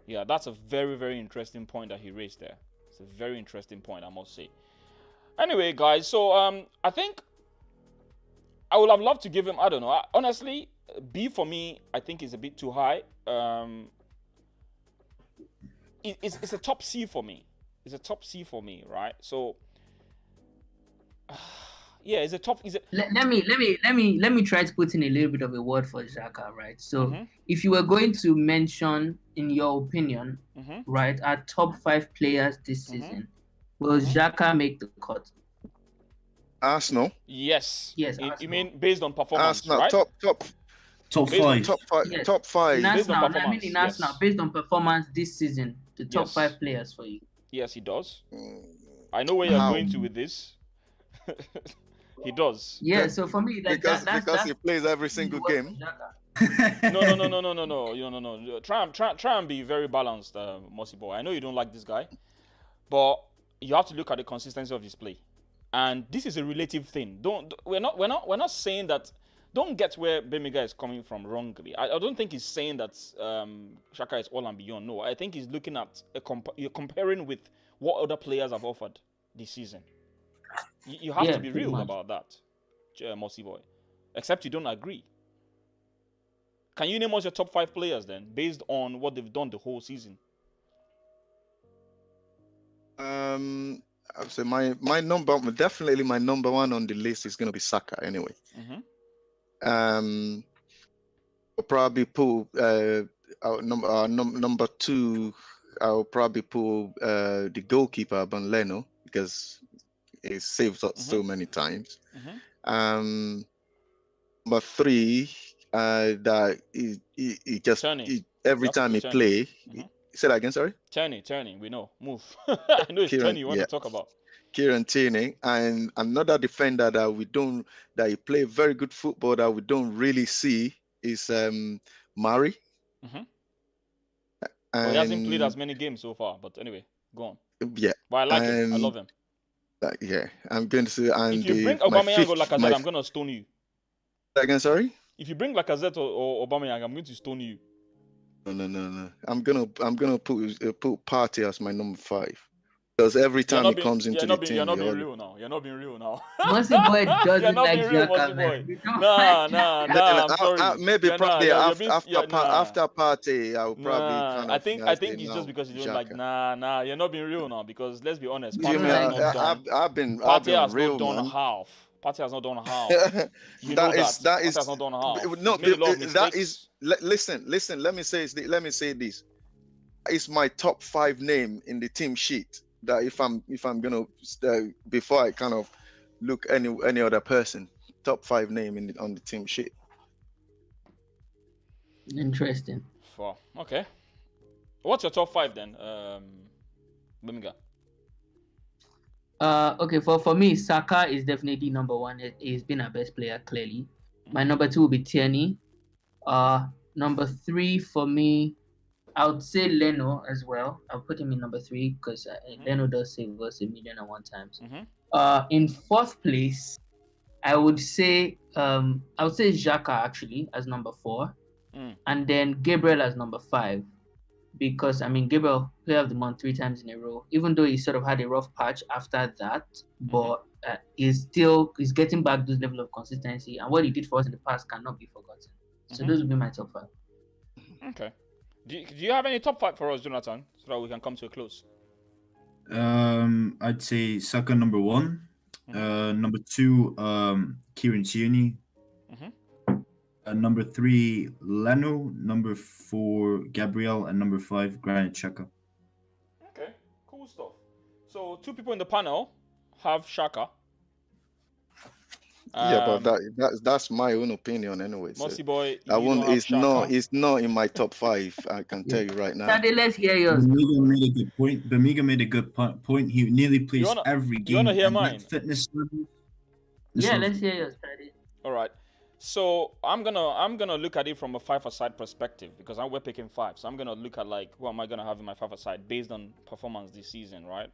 that's a very, very interesting point that he raised there. It's a very interesting point, I must say. Anyway, guys, so I think I would have loved to give him, I don't know. Honestly, B for me, I think is a bit too high. It's a top C for me. It's a top C for me, right? So. Yeah, it's a top. Let me try to put in a little bit of a word for Xhaka, right? So, if you were going to mention, in your opinion, right, our top 5 players this season, will Xhaka make the cut? Arsenal. Yes. Arsenal. You mean based on performance, Arsenal, right? top 5. Yes. Top 5. In Based on Arsenal, performance, in Arsenal, yes. based on performance this season, the top 5 players for you. Yes, he does. I know where you're going to with this. He does. Yeah, so for me, because he plays every single game. No. Try and be very balanced, Mossy Boy. I know you don't like this guy, but you have to look at the consistency of his play, and this is a relative thing. We're not saying that. Don't get where Bemiga is coming from wrongly. I don't think he's saying that Shaka is all and beyond. No, I think he's looking at you're comparing with what other players have offered this season. You have to be real about that, Mossy Boy. Except you don't agree. Can you name us your top 5 players then, based on what they've done the whole season? I would say my number one on the list is going to be Saka anyway. I'll probably pull number 2. I'll probably pull the goalkeeper Leno, because he saved us so many times. Number 3, that he just every time he play. Say that again, sorry. Tierney, we know. Move. I know it's Tierney you want to talk about. Kieran Tierney, and another defender that he play very good football that we don't really see is Murray. Well, he hasn't played as many games so far, but anyway, go on. Yeah. But I like him. I love him. Yeah, I'm going to say, and If you bring Aubameyang or Lacazette, I'm gonna stone you. Again, sorry. If you bring Lacazette or Aubameyang, I'm going to stone you. No. I'm gonna put Partey as my number 5 because every time he comes into the team, you're not being real now. You're not being real now. Mossy boy doesn't like Xhaka, boy. man. Nah. I'm sorry. Maybe probably after Partey, I will probably kind of. I think it's just because you don't like. Nah. You're not being real now because let's be honest. I've been real, man. Partey has not done half. That is has not done half. No, that is. Listen. Let me say this. It's my top 5 name in the team sheet. That if I'm gonna before I kind of look any other person, top 5 name on the team sheet. Interesting. Okay. What's your top 5 then, Bimiga? Okay, for me, Saka is definitely number 1. He's been our best player, clearly. My number 2 will be Tierney. Number 3 for me, I would say Leno as well. I'll put him in number 3 because Leno does save us 1,000,001 times. In 4th place, I would say Xhaka actually as number 4, and then Gabriel as number 5. Because Gabriel player of the month 3 times in a row. Even though he sort of had a rough patch after that, but he's getting back those level of consistency, and what he did for us in the past cannot be forgotten. So those would be my top 5. Okay. Do you have any top 5 for us, Jonathan, so that we can come to a close? I'd say Saka number 1. Number 2, Kieran Tierney. Number 3, Leno. Number 4, Gabriel, and number 5, Granit Xhaka. Okay, cool stuff. So 2 people in the panel have Xhaka. Yeah, but that's my own opinion anyway. Mossy boy, it's not in my top 5. I can tell you right now. Daddy, let's hear yours. Bamiga made a good point. Point. He nearly plays every game. You wanna hear mine? Fitness level. Yeah, let's hear yours, Daddy. All right. So I'm gonna look at it from a 5-a-side perspective because we're picking 5. So I'm gonna look at like who am I gonna have in my 5-a-side based on performance this season, right?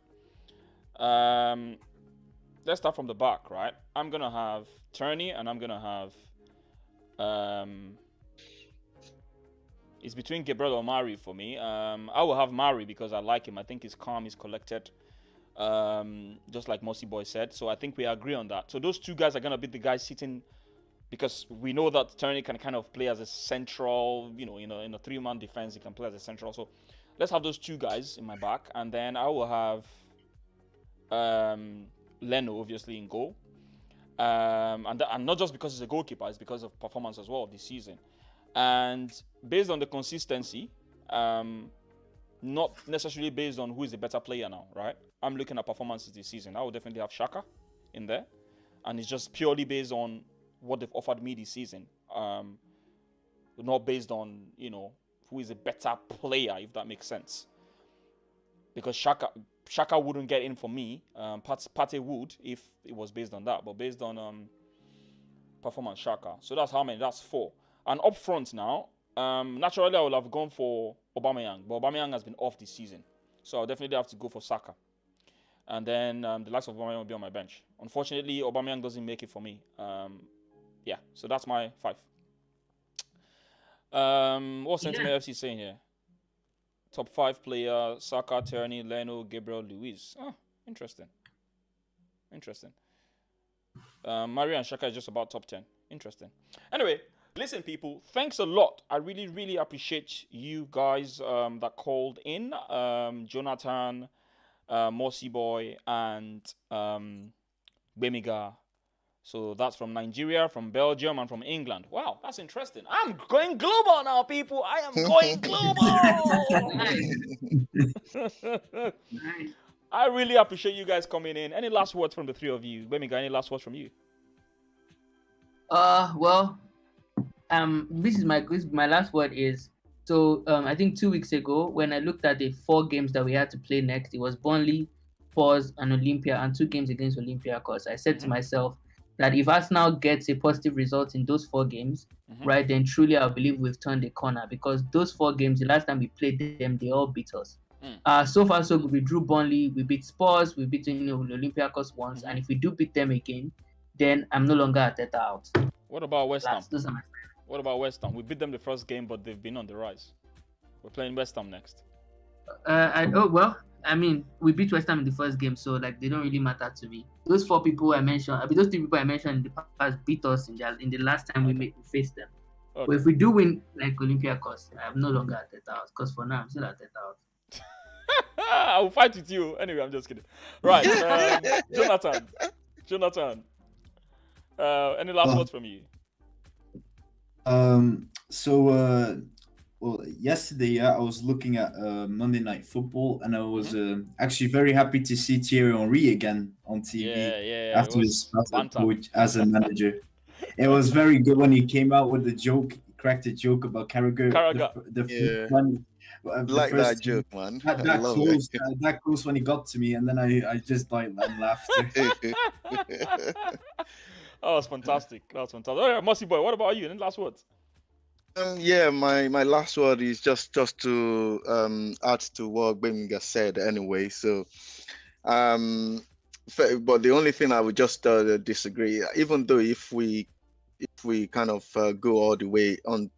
Let's start from the back, right? I'm gonna have Tierney and I'm gonna have it's between Gabriel or Mari for me. I will have Mari because I like him. I think he's calm, he's collected. Just like Mossy Boy said. So I think we agree on that. So those 2 guys are gonna be the guys sitting. Because we know that Tierney can kind of play as a central, in a 3-man defense, he can play as a central. So let's have those 2 guys in my back. And then I will have Leno, obviously, in goal. And not just because he's a goalkeeper, it's because of performance as well this season. And based on the consistency, not necessarily based on who is the better player now, right? I'm looking at performances this season. I will definitely have Xhaka in there. And it's just purely based on what they've offered me this season, not based on who is a better player, if that makes sense. Because Xhaka wouldn't get in for me. Partey would if it was based on that, but based on performance, Xhaka. So that's how many. That's 4. And up front now, naturally I would have gone for Aubameyang, but Aubameyang has been off this season, so I'll definitely have to go for Saka. And then the likes of Aubameyang will be on my bench. Unfortunately, Aubameyang doesn't make it for me. Yeah, so that's my 5. What's Sentiment FC saying here? Top 5 player, Saka, Tierney, Leno, Gabriel, Luiz. Oh, interesting. Mari and Xhaka is just about top 10. Interesting. Anyway, listen, people, thanks a lot. I really, really appreciate you guys that called in. Jonathan, Mossy Boy, and Bemiga. So that's from Nigeria, from Belgium, and from England. Wow, that's interesting. I'm going global now, people. I am going global. I really appreciate you guys coming in. Any last words from the 3 of you? Bemiga, any last words from you? Well, this is my last word is, so I think 2 weeks ago when I looked at the 4 games that we had to play next, it was Burnley, Spurs, and Olympia, and 2 games against Olympiacos. I said to myself that if Arsenal gets a positive result in those 4 games, right, then truly I believe we've turned the corner, because those 4 games, the last time we played them, they all beat us. So far, so good. We drew Burnley, we beat Spurs, we beat Olympiacos once, and if we do beat them again, then I'm no longer Arteta out. What about West Ham? Those are my What about West Ham? We beat them the first game, but they've been on the rise. We're playing West Ham next. we beat West Ham in the first game, so like they don't really matter to me. Those four people I mentioned, those three people I mentioned in the past beat us in the last time we faced them. Okay. But if we do win like Olympiacos, I'm no longer Arteta out, because for now I'm still Arteta out. I will fight with you. Anyway, I'm just kidding. Right, Jonathan. Any last words from you? Well, yesterday I was looking at Monday Night Football, and I was actually very happy to see Thierry Henry again on TV after his coach as a manager. It was very good when he came out with the joke, cracked a joke about Carragher. The one. That joke, man. That close when he got to me, and then I just died and laughed. Oh, it's fantastic. That's fantastic. All right, Mossy boy, what about you? Any last words? My last word is just to add to what Benga said anyway. So, but the only thing I would just disagree, even though if we kind of go all the way on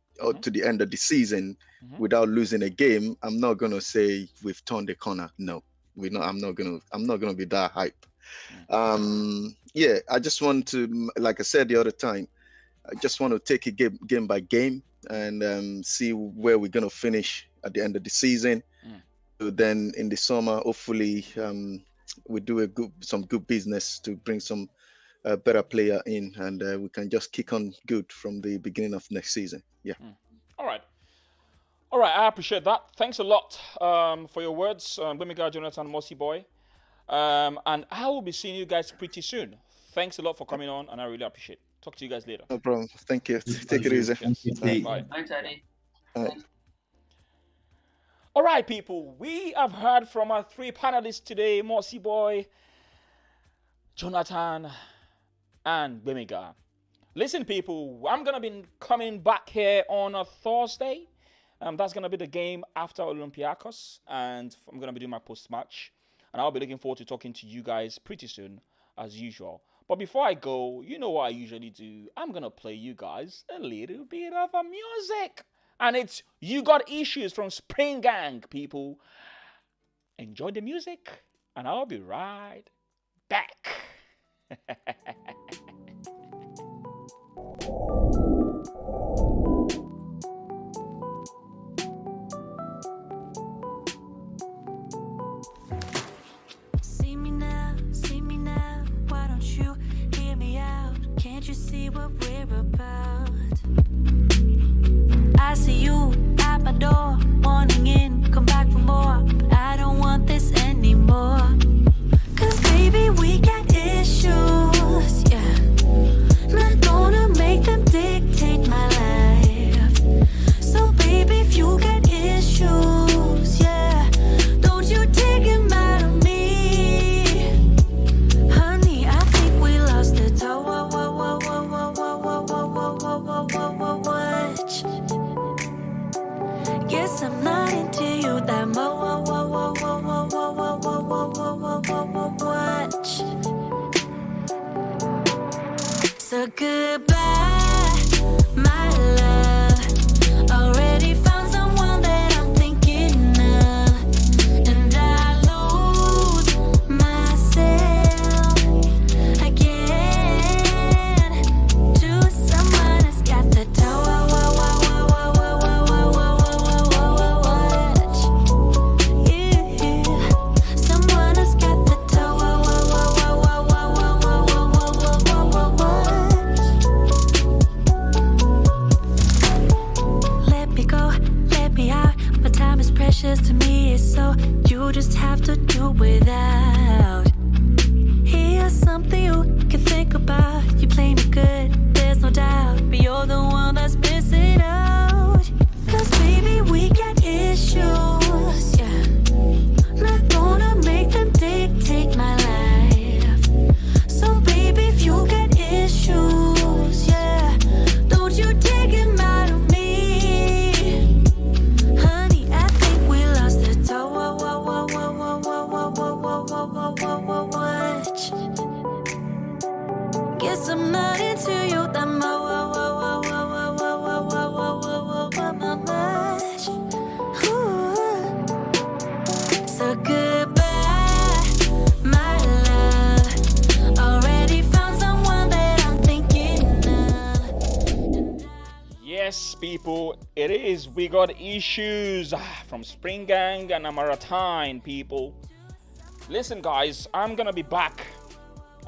to the end of the season without losing a game, I'm not gonna say we've turned the corner. No, we're not. I'm not gonna be that hype. I just want to, like I said the other time, I just want to take it game by game and see where we're gonna finish at the end of the season. So then in the summer, hopefully, we do some good business to bring some better player in, and we can just kick on good from the beginning of next season. Yeah. All right. I appreciate that. Thanks a lot for your words, Bemiga, Jonathan, Mossy boy. And I will be seeing you guys pretty soon. Thanks a lot for coming on, and I really appreciate it. Talk to you guys later. No problem. Thank you. Take it easy. Bye. Bye, Teddy. All right, people. We have heard from our three panelists today, Mossy boy, Jonathan, and Bemiga. Listen, people, I'm going to be coming back here on a Thursday. That's going to be the game after Olympiacos, and I'm going to be doing my post-match. And I'll be looking forward to talking to you guys pretty soon, as usual. But before I go, you know what I usually do. I'm going to play you guys a little bit of a music. And it's You Got Issues from Spring Gang, people. Enjoy the music, and I'll be right back. See me now, why don't you hear me out? Can't you see what we're about? I see you at my door, wanting in, come back for more. I don't want this anymore. Cause baby, we got issues, yeah. Not gonna make them dictate my life. So baby, if you got issues, yeah, don't you take them out of me. Honey, I think we lost the toe. Watch. Guess I'm not into you that much. So goodbye, my love. Already found someone that I'm thinking of, and I lose myself again to someone that's got the toe. Someone has got the toe. people. It is. We got issues from Spring Gang and Amaratine, people. Listen, guys, I'm going to be back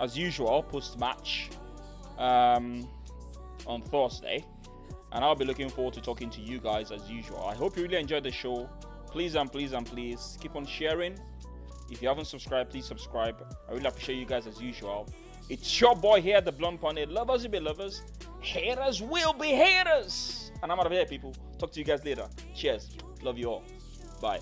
as usual post-match on Thursday. And I'll be looking forward to talking to you guys as usual. I hope you really enjoyed the show. Please and please and please keep on sharing. If you haven't subscribed, please subscribe. I really appreciate you guys as usual. It's your boy here, the Blonde Pony. Lovers will be lovers. Haters will be haters. And I'm out of here, people. Talk to you guys later. Cheers. Love you all. Bye.